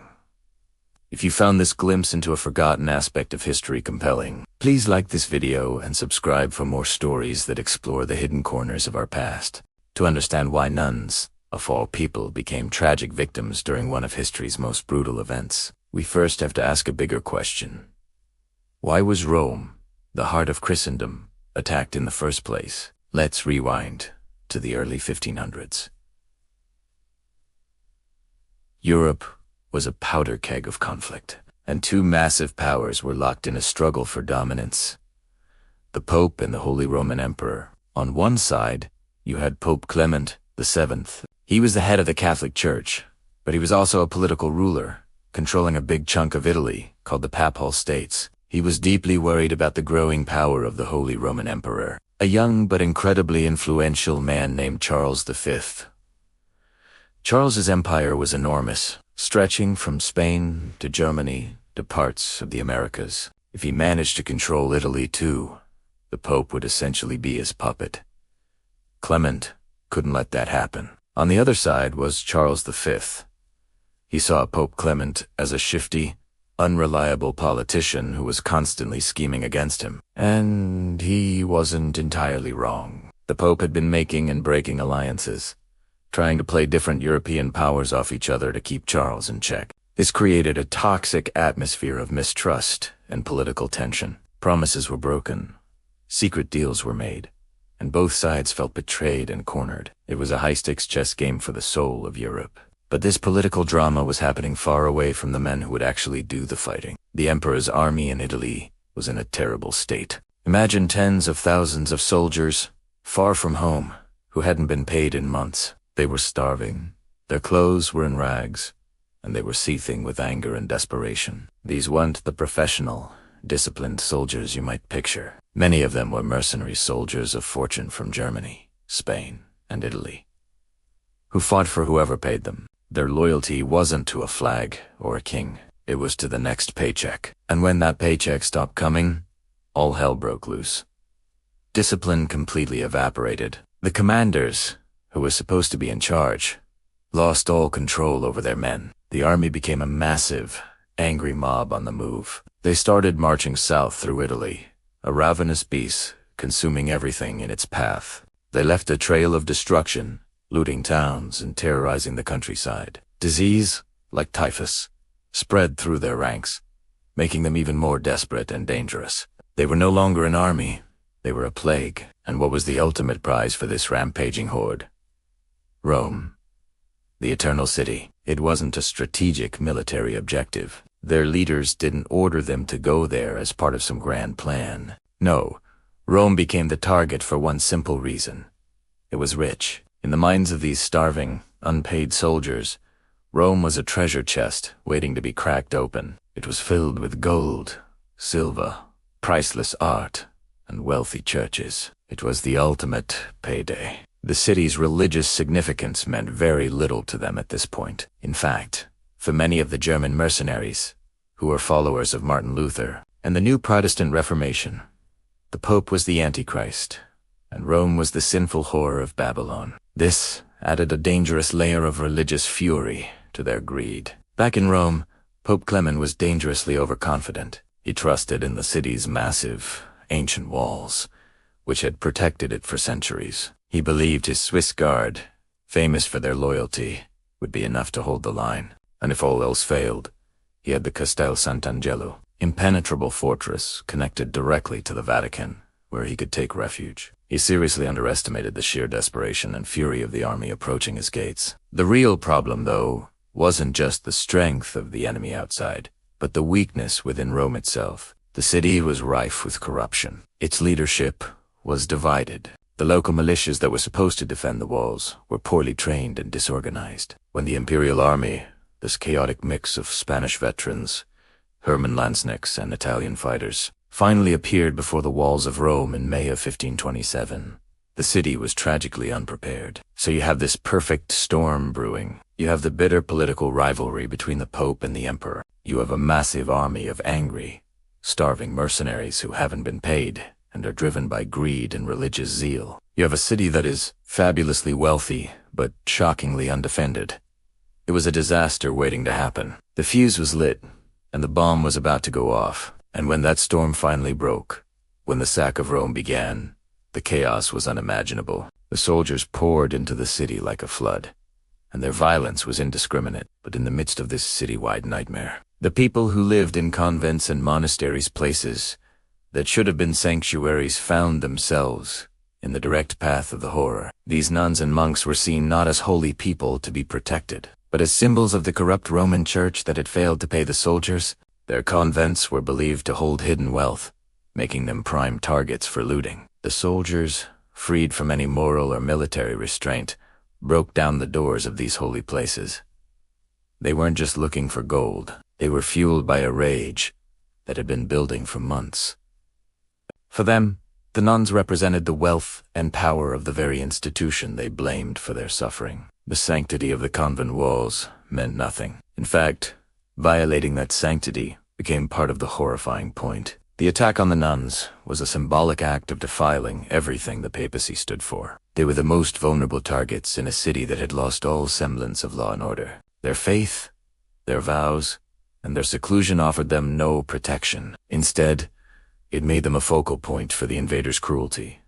If you found this glimpse into a forgotten aspect of history compelling, please like this video and subscribe for more stories that explore the hidden corners of our past. To understand why nuns, of all people, became tragic victims during one of history's most brutal events, we first have to ask a bigger question. Why was Rome, the heart of Christendom, attacked in the first place? Let's rewind to the early 1500s. Europe was a powder keg of conflict, and two massive powers were locked in a struggle for dominance. The Pope and the Holy Roman Emperor. On one side, you had Pope Clement VII. He was the head of the Catholic Church, but he was also a political ruler, controlling a big chunk of Italy, called the Papal States. He was deeply worried about the growing power of the Holy Roman Emperor, a young but incredibly influential man named Charles V. Charles's empire was enormous, stretching from Spain to Germany to parts of the Americas. If he managed to control Italy too, the Pope would essentially be his puppet. Clement couldn't let that happen. On the other side was Charles V. He saw Pope Clement as a shifty, unreliable politician who was constantly scheming against him. And he wasn't entirely wrong. The Pope had been making and breaking alliances, trying to play different European powers off each other to keep Charles in check. This created a toxic atmosphere of mistrust and political tension. Promises were broken, secret deals were made, and both sides felt betrayed and cornered. It was a high-stakes chess game for the soul of Europe. But this political drama was happening far away from the men who would actually do the fighting. The Emperor's army in Italy was in a terrible state. Imagine tens of thousands of soldiers, far from home, who hadn't been paid in months. They were starving, their clothes were in rags, and they were seething with anger and desperation. These weren't the professional, disciplined soldiers you might picture. Many of them were mercenary soldiers of fortune from Germany, Spain, and Italy, who fought for whoever paid them. Their loyalty wasn't to a flag or a king. It was to the next paycheck. And when that paycheck stopped coming, all hell broke loose. Discipline completely evaporated. The commanders, who were supposed to be in charge, lost all control over their men. The army became a massive, angry mob on the move. They started marching south through Italy, a ravenous beast consuming everything in its path. They left a trail of destruction, looting towns and terrorizing the countryside. Disease, like typhus, spread through their ranks, making them even more desperate and dangerous. They were no longer an army, they were a plague. And what was the ultimate prize for this rampaging horde? Rome, the Eternal City. It wasn't a strategic military objective. Their leaders didn't order them to go there as part of some grand plan. No, Rome became the target for one simple reason. It was rich. In the minds of these starving, unpaid soldiers, Rome was a treasure chest waiting to be cracked open. It was filled with gold, silver, priceless art, and wealthy churches. It was the ultimate payday. The city's religious significance meant very little to them at this point. In fact, for many of the German mercenaries, who were followers of Martin Luther and the new Protestant Reformation, the Pope was the Antichrist, and Rome was the sinful whore of Babylon. This added a dangerous layer of religious fury to their greed. Back in Rome, Pope Clement was dangerously overconfident. He trusted in the city's massive, ancient walls, which had protected it for centuries. He believed his Swiss Guard, famous for their loyalty, would be enough to hold the line. And if all else failed, he had the Castel Sant'Angelo, impenetrable fortress connected directly to the Vatican, where he could take refuge. He seriously underestimated the sheer desperation and fury of the army approaching his gates. The real problem, though, wasn't just the strength of the enemy outside, but the weakness within Rome itself. The city was rife with corruption. Its leadership was divided. The local militias that were supposed to defend the walls were poorly trained and disorganized. When the imperial army, this chaotic mix of Spanish veterans, Herman Landsknechts, and Italian fighters, finally appeared before the walls of Rome in May of 1527, the city was tragically unprepared. So you have this perfect storm brewing. You have the bitter political rivalry between the Pope and the Emperor. You have a massive army of angry, starving mercenaries who haven't been paid and are driven by greed and religious zeal. You have a city that is fabulously wealthy, but shockingly undefended. It was a disaster waiting to happen. The fuse was lit, and the bomb was about to go off. And when that storm finally broke, when the sack of Rome began, the chaos was unimaginable. The soldiers poured into the city like a flood, and their violence was indiscriminate. But in the midst of this citywide nightmare, the people who lived in convents and monasteries, places that should have been sanctuaries, found themselves in the direct path of the horror. These nuns and monks were seen not as holy people to be protected, but as symbols of the corrupt Roman Church that had failed to pay the soldiers. Their convents were believed to hold hidden wealth, making them prime targets for looting. The soldiers, freed from any moral or military restraint, broke down the doors of these holy places. They weren't just looking for gold. They were fueled by a rage that had been building for months. For them, the nuns represented the wealth and power of the very institution they blamed for their suffering. The sanctity of the convent walls meant nothing. In fact, violating that sanctity became part of the horrifying point. The attack on the nuns was a symbolic act of defiling everything the papacy stood for. They were the most vulnerable targets in a city that had lost all semblance of law and order. Their faith, their vows, and their seclusion offered them no protection. Instead, it made them a focal point for the invaders' cruelty,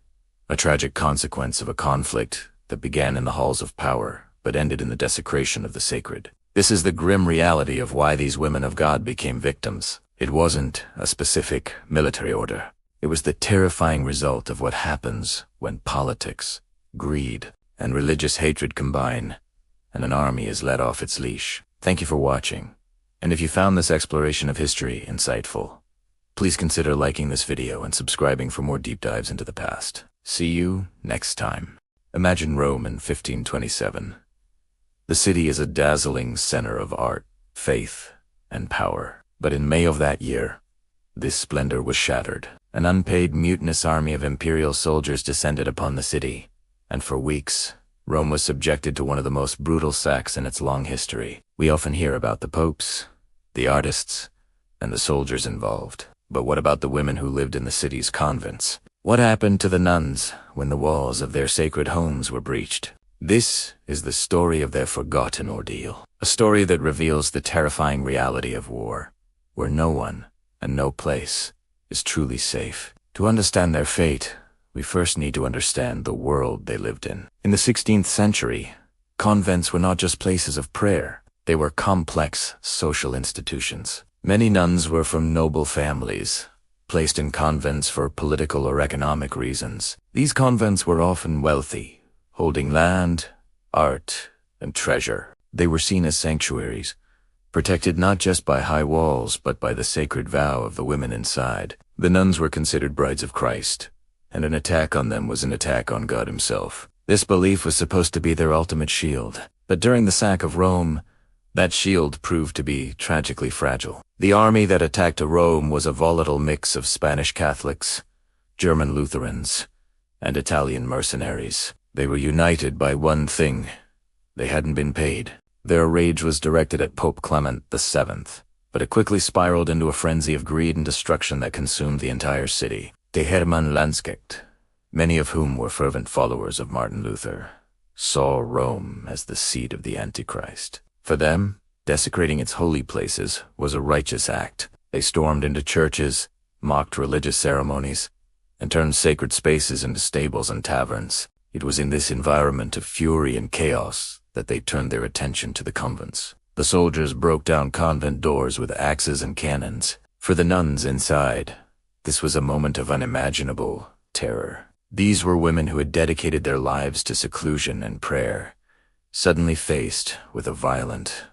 a tragic consequence of a conflict that began in the halls of power but ended in the desecration of the sacred. This is the grim reality of why these women of God became victims. It wasn't a specific military order. It was the terrifying result of what happens when politics, greed, and religious hatred combine, and an army is let off its leash. Thank you for watching, and if you found this exploration of history insightful, please consider liking this video and subscribing for more deep dives into the past. See you next time. Imagine Rome in 1527. The city is a dazzling center of art, faith, and power. But in May of that year, this splendor was shattered. An unpaid, mutinous army of imperial soldiers descended upon the city, and for weeks, Rome was subjected to one of the most brutal sacks in its long history. We often hear about the popes, the artists, and the soldiers involved. But what about the women who lived in the city's convents? What happened to the nuns when the walls of their sacred homes were breached? This is the story of their forgotten ordeal, a story that reveals the terrifying reality of war, where no one and no place is truly safe. To understand their fate, we first need to understand the world they lived in. In the 16th century, convents were not just places of prayer. They were complex social institutions. Many nuns were from noble families, placed in convents for political or economic reasons. These convents were often wealthy, holding land, art, and treasure. They were seen as sanctuaries, protected not just by high walls but by the sacred vow of the women inside. The nuns were considered brides of Christ, and an attack on them was an attack on God himself. This belief was supposed to be their ultimate shield, but during the sack of Rome, that shield proved to be tragically fragile. The army that attacked Rome was a volatile mix of Spanish Catholics, German Lutherans, and Italian mercenaries. They were united by one thing: they hadn't been paid. Their rage was directed at Pope Clement VII, but it quickly spiraled into a frenzy of greed and destruction that consumed the entire city. The Hermann Landsknecht, many of whom were fervent followers of Martin Luther, saw Rome as the seat of the Antichrist. For them, desecrating its holy places was a righteous act. They stormed into churches, mocked religious ceremonies, and turned sacred spaces into stables and taverns. It was in this environment of fury and chaos that they turned their attention to the convents. The soldiers broke down convent doors with axes and cannons. For the nuns inside, this was a moment of unimaginable terror. These were women who had dedicated their lives to seclusion and prayer, suddenly faced with a violent,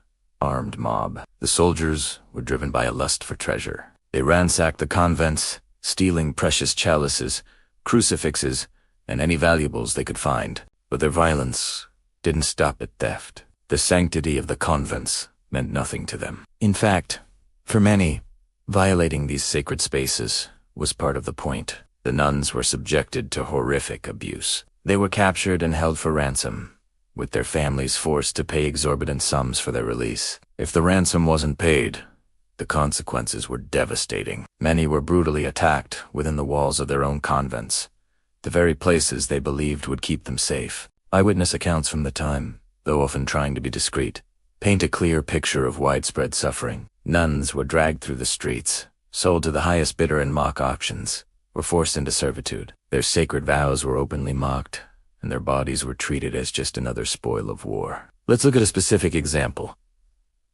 armed mob. The soldiers were driven by a lust for treasure. They ransacked the convents, stealing precious chalices, crucifixes, and any valuables they could find. But their violence didn't stop at theft. The sanctity of the convents meant nothing to them. In fact, for many, violating these sacred spaces was part of the point. The nuns were subjected to horrific abuse. They were captured and held for ransom, with their families forced to pay exorbitant sums for their release. If the ransom wasn't paid, the consequences were devastating. Many were brutally attacked within the walls of their own convents, the very places they believed would keep them safe. Eyewitness accounts from the time, though often trying to be discreet, paint a clear picture of widespread suffering. Nuns were dragged through the streets, sold to the highest bidder in mock auctions, were forced into servitude. Their sacred vows were openly mocked, and their bodies were treated as just another spoil of war. Let's look at a specific example.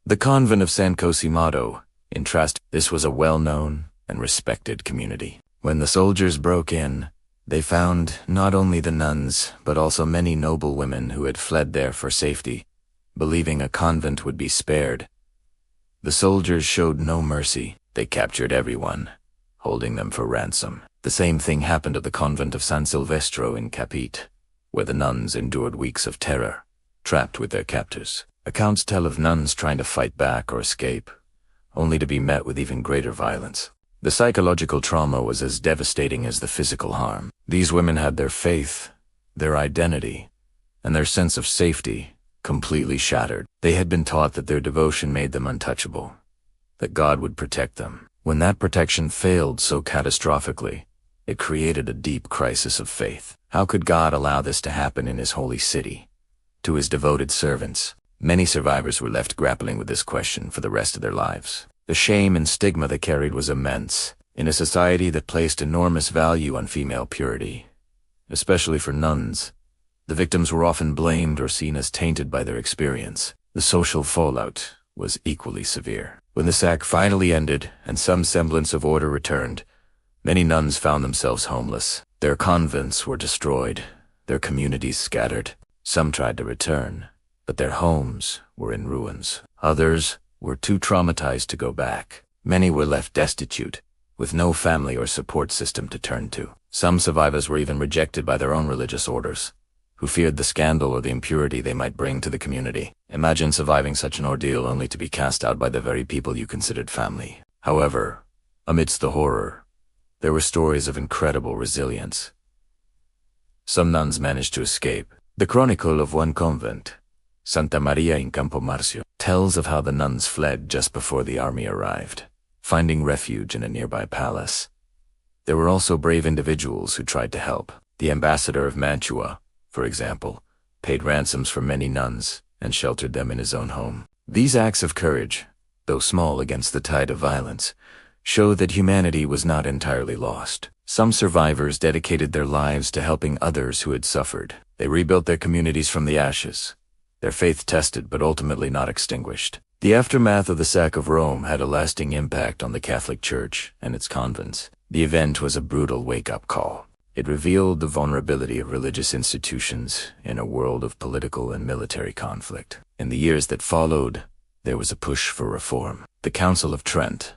The convent of San Cosimato in Trust. This was a well-known and respected community. When the soldiers broke in, they found not only the nuns, but also many noble women who had fled there for safety, believing a convent would be spared. The soldiers showed no mercy. They captured everyone, holding them for ransom. The same thing happened at the convent of San Silvestro in Capite, where the nuns endured weeks of terror, trapped with their captors. Accounts tell of nuns trying to fight back or escape, only to be met with even greater violence. The psychological trauma was as devastating as the physical harm. These women had their faith, their identity, and their sense of safety completely shattered. They had been taught that their devotion made them untouchable, that God would protect them. When that protection failed so catastrophically, it created a deep crisis of faith. How could God allow this to happen in His holy city? To His devoted servants, many survivors were left grappling with this question for the rest of their lives. The shame and stigma they carried was immense, in a society that placed enormous value on female purity. Especially for nuns, the victims were often blamed or seen as tainted by their experience. The social fallout was equally severe. When the sack finally ended and some semblance of order returned, many nuns found themselves homeless. Their convents were destroyed, their communities scattered. Some tried to return, but their homes were in ruins. Others were too traumatized to go back. Many were left destitute, with no family or support system to turn to. Some survivors were even rejected by their own religious orders, who feared the scandal or the impurity they might bring to the community. Imagine surviving such an ordeal only to be cast out by the very people you considered family. However, amidst the horror, there were stories of incredible resilience. Some nuns managed to escape. The chronicle of one convent, Santa Maria in Campo Marcio, tells of how the nuns fled just before the army arrived, finding refuge in a nearby palace. There were also brave individuals who tried to help. The ambassador of Mantua, for example, paid ransoms for many nuns and sheltered them in his own home. These acts of courage, though small against the tide of violence, show that humanity was not entirely lost. Some survivors dedicated their lives to helping others who had suffered. They rebuilt their communities from the ashes, their faith tested but ultimately not extinguished. The aftermath of the sack of Rome had a lasting impact on the Catholic Church and its convents. The event was a brutal wake-up call. It revealed the vulnerability of religious institutions in a world of political and military conflict. In the years that followed, there was a push for reform. The Council of Trent,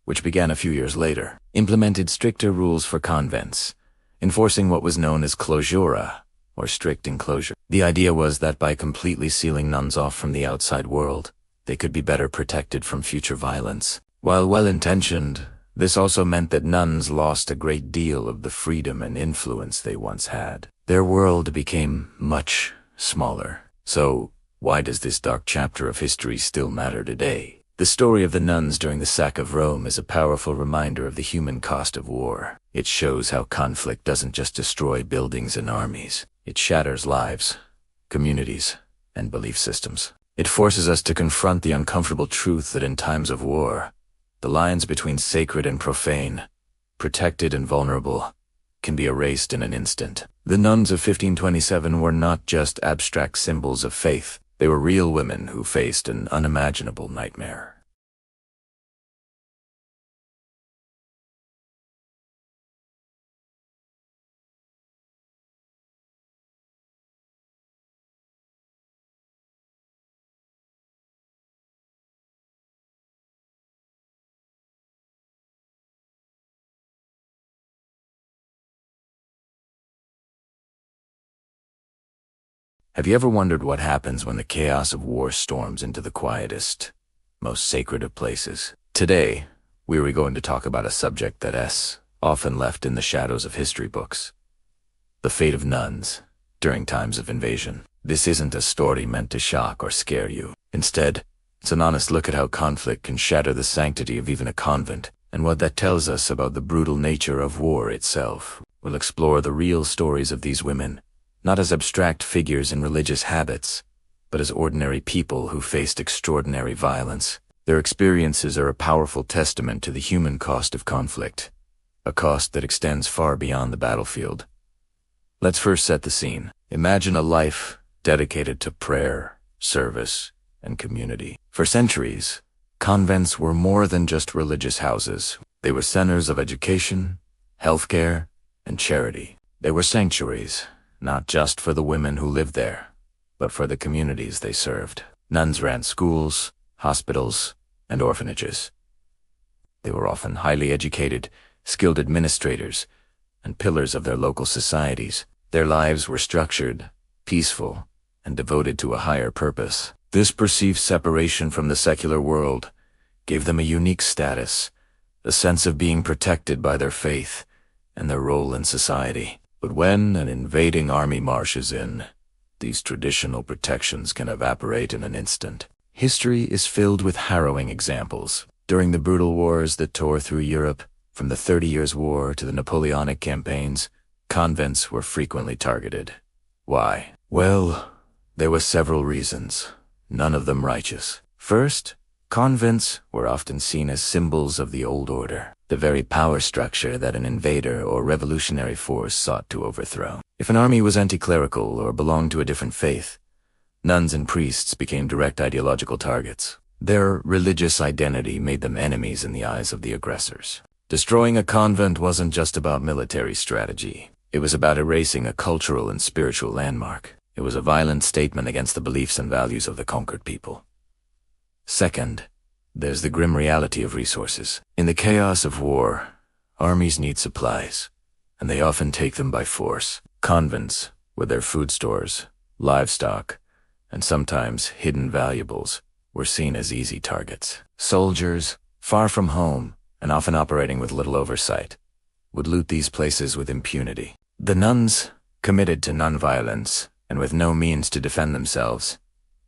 which began a few years later, implemented stricter rules for convents, enforcing what was known as clausura, or strict enclosure. The idea was that by completely sealing nuns off from the outside world, they could be better protected from future violence. While well-intentioned, this also meant that nuns lost a great deal of the freedom and influence they once had. Their world became much smaller. So, why does this dark chapter of history still matter today? The story of the nuns during the sack of Rome is a powerful reminder of the human cost of war. It shows how conflict doesn't just destroy buildings and armies. It shatters lives, communities, and belief systems. It forces us to confront the uncomfortable truth that in times of war, the lines between sacred and profane, protected and vulnerable, can be erased in an instant. The nuns of 1527 were not just abstract symbols of faith. They were real women who faced an unimaginable nightmare. Have you ever wondered what happens when the chaos of war storms into the quietest, most sacred of places? Today, we are going to talk about a subject that is often left in the shadows of history books: the fate of nuns during times of invasion. This isn't a story meant to shock or scare you. Instead, it's an honest look at how conflict can shatter the sanctity of even a convent, and what that tells us about the brutal nature of war itself. We'll explore the real stories of these women, not as abstract figures in religious habits, but as ordinary people who faced extraordinary violence. Their experiences are a powerful testament to the human cost of conflict, a cost that extends far beyond the battlefield. Let's first set the scene. Imagine a life dedicated to prayer, service, and community. For centuries, convents were more than just religious houses. They were centers of education, healthcare, and charity. They were sanctuaries, not just for the women who lived there, but for the communities they served. Nuns ran schools, hospitals, and orphanages. They were often highly educated, skilled administrators, and pillars of their local societies. Their lives were structured, peaceful, and devoted to a higher purpose. This perceived separation from the secular world gave them a unique status, a sense of being protected by their faith and their role in society. But when an invading army marches in, these traditional protections can evaporate in an instant. History is filled with harrowing examples. During the brutal wars that tore through Europe, from the 30 Years' War to the Napoleonic campaigns, convents were frequently targeted. Why? Well, there were several reasons, none of them righteous. First, convents were often seen as symbols of the old order, the very power structure that an invader or revolutionary force sought to overthrow. If an army was anti-clerical or belonged to a different faith, nuns and priests became direct ideological targets. Their religious identity made them enemies in the eyes of the aggressors. Destroying a convent wasn't just about military strategy. It was about erasing a cultural and spiritual landmark. It was a violent statement against the beliefs and values of the conquered people. Second, there's the grim reality of resources. In the chaos of war, armies need supplies, and they often take them by force. Convents, with their food stores, livestock, and sometimes hidden valuables, were seen as easy targets. Soldiers, far from home and often operating with little oversight, would loot these places with impunity. The nuns, committed to nonviolence and with no means to defend themselves,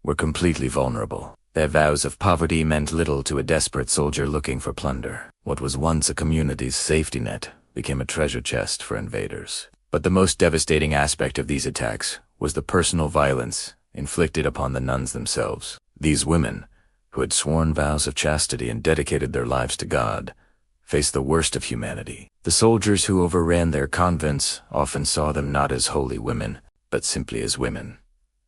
were completely vulnerable. Their vows of poverty meant little to a desperate soldier looking for plunder. What was once a community's safety net became a treasure chest for invaders. But the most devastating aspect of these attacks was the personal violence inflicted upon the nuns themselves. These women, who had sworn vows of chastity and dedicated their lives to God, faced the worst of humanity. The soldiers who overran their convents often saw them not as holy women, but simply as women,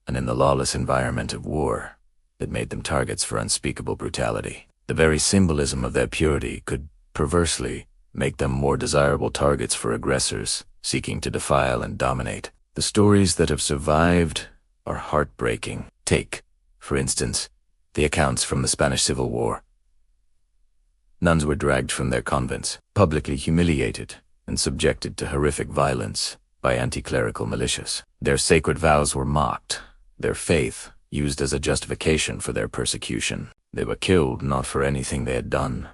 and in the lawless environment of war, that made them targets for unspeakable brutality. The very symbolism of their purity could, perversely, make them more desirable targets for aggressors seeking to defile and dominate. The stories that have survived are heartbreaking. Take, for instance, the accounts from the Spanish Civil War. Nuns were dragged from their convents, publicly humiliated, and subjected to horrific violence by anti-clerical militias. Their sacred vows were mocked, their faith used as a justification for their persecution. They were killed not for anything they had done,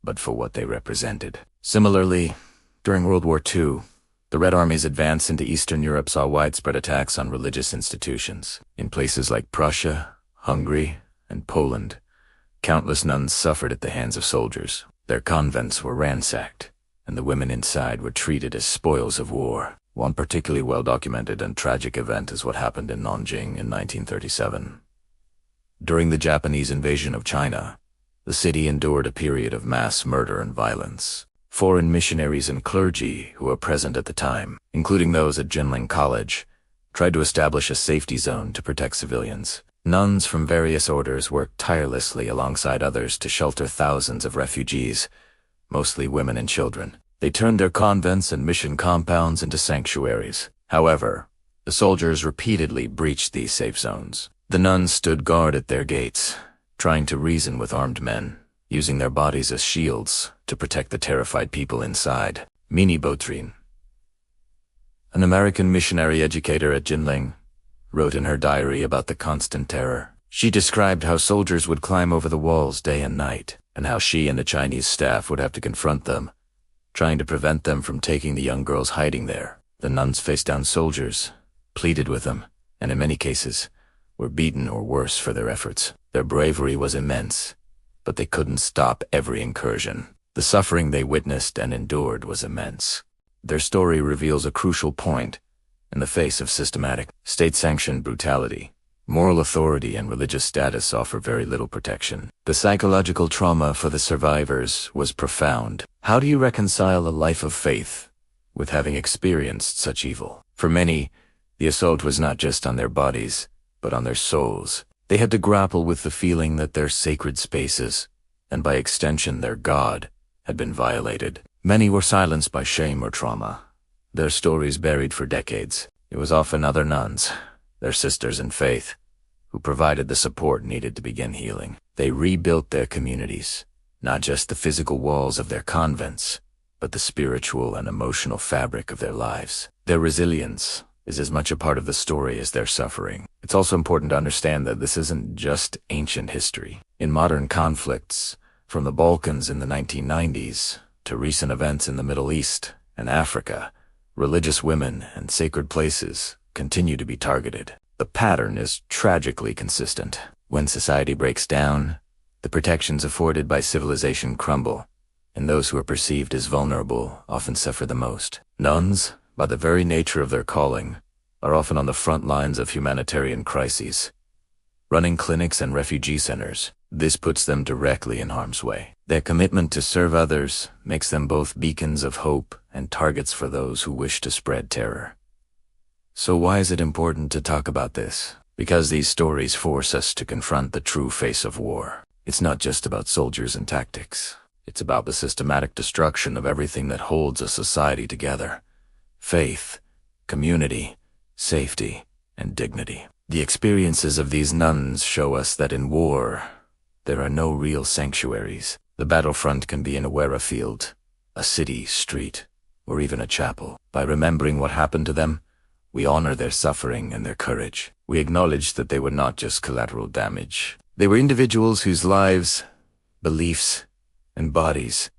but for what they represented. Similarly, during World War II, the Red Army's advance into Eastern Europe saw widespread attacks on religious institutions. In places like Prussia, Hungary, and Poland, countless nuns suffered at the hands of soldiers. Their convents were ransacked, and the women inside were treated as spoils of war. One particularly well-documented and tragic event is what happened in Nanjing in 1937. During the Japanese invasion of China, the city endured a period of mass murder and violence. Foreign missionaries and clergy who were present at the time, including those at Jinling College, tried to establish a safety zone to protect civilians. Nuns from various orders worked tirelessly alongside others to shelter thousands of refugees, mostly women and children. They turned their convents and mission compounds into sanctuaries. However, the soldiers repeatedly breached these safe zones. The nuns stood guard at their gates, trying to reason with armed men, using their bodies as shields to protect the terrified people inside. Minnie Botrin, an American missionary educator at Jinling, wrote in her diary about the constant terror. She described how soldiers would climb over the walls day and night, and how she and the Chinese staff would have to confront them, trying to prevent them from taking the young girls hiding there. The nuns faced down soldiers, pleaded with them, and in many cases, were beaten or worse for their efforts. Their bravery was immense, but they couldn't stop every incursion. The suffering they witnessed and endured was immense. Their story reveals a crucial point. In the face of systematic, state-sanctioned brutality, moral authority and religious status offer very little protection. The psychological trauma for the survivors was profound. How do you reconcile a life of faith with having experienced such evil? For many, the assault was not just on their bodies, but on their souls. They had to grapple with the feeling that their sacred spaces, and by extension their God, had been violated. Many were silenced by shame or trauma, their stories buried for decades. It was often other nuns, their sisters in faith, who provided the support needed to begin healing. They rebuilt their communities, not just the physical walls of their convents, but the spiritual and emotional fabric of their lives. Their resilience is as much a part of the story as their suffering. It's also important to understand that this isn't just ancient history. In modern conflicts, from the Balkans in the 1990s to recent events in the Middle East and Africa, religious women and sacred places continue to be targeted. The pattern is tragically consistent. When society breaks down, The protections afforded by civilization crumble, and those who are perceived as vulnerable often suffer the most. Nuns, by the very nature of their calling, are often on the front lines of humanitarian crises, running clinics and refugee centers. This puts them directly in harm's way. Their commitment to serve others makes them both beacons of hope and targets for those who wish to spread terror. So why is it important to talk about this? Because these stories force us to confront the true face of war. It's not just about soldiers and tactics. It's about the systematic destruction of everything that holds a society together: faith, community, safety, and dignity. The experiences of these nuns show us that in war, there are no real sanctuaries. The battlefront can be anywhere: a field, a city, street, or even a chapel. By remembering what happened to them, we honor their suffering and their courage. We acknowledge that they were not just collateral damage. They were individuals whose lives, beliefs, and bodies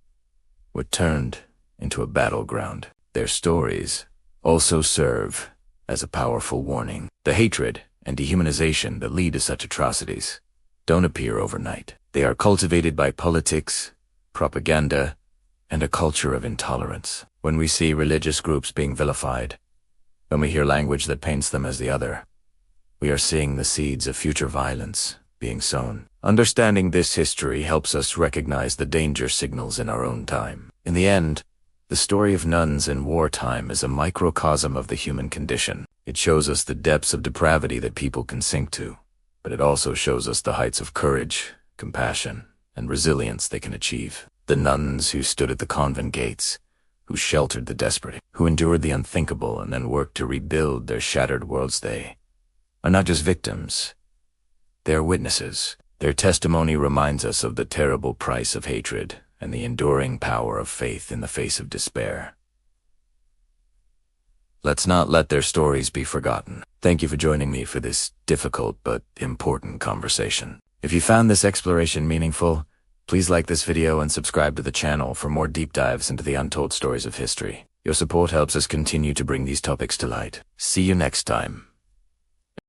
were turned into a battleground. Their stories also serve as a powerful warning. The hatred and dehumanization that lead to such atrocities don't appear overnight. They are cultivated by politics, propaganda, and a culture of intolerance. When we see religious groups being vilified, when we hear language that paints them as the other, we are seeing the seeds of future violence being sown. Understanding this history helps us recognize the danger signals in our own time. In the end, the story of nuns in wartime is a microcosm of the human condition. It shows us the depths of depravity that people can sink to, but it also shows us the heights of courage, compassion, and resilience they can achieve. The nuns who stood at the convent gates, who sheltered the desperate, who endured the unthinkable and then worked to rebuild their shattered worlds, they are not just victims. They are witnesses. Their testimony reminds us of the terrible price of hatred and the enduring power of faith in the face of despair. Let's not let their stories be forgotten. Thank you for joining me for this difficult but important conversation. If you found this exploration meaningful, please like this video and subscribe to the channel for more deep dives into the untold stories of history. Your support helps us continue to bring these topics to light. See you next time.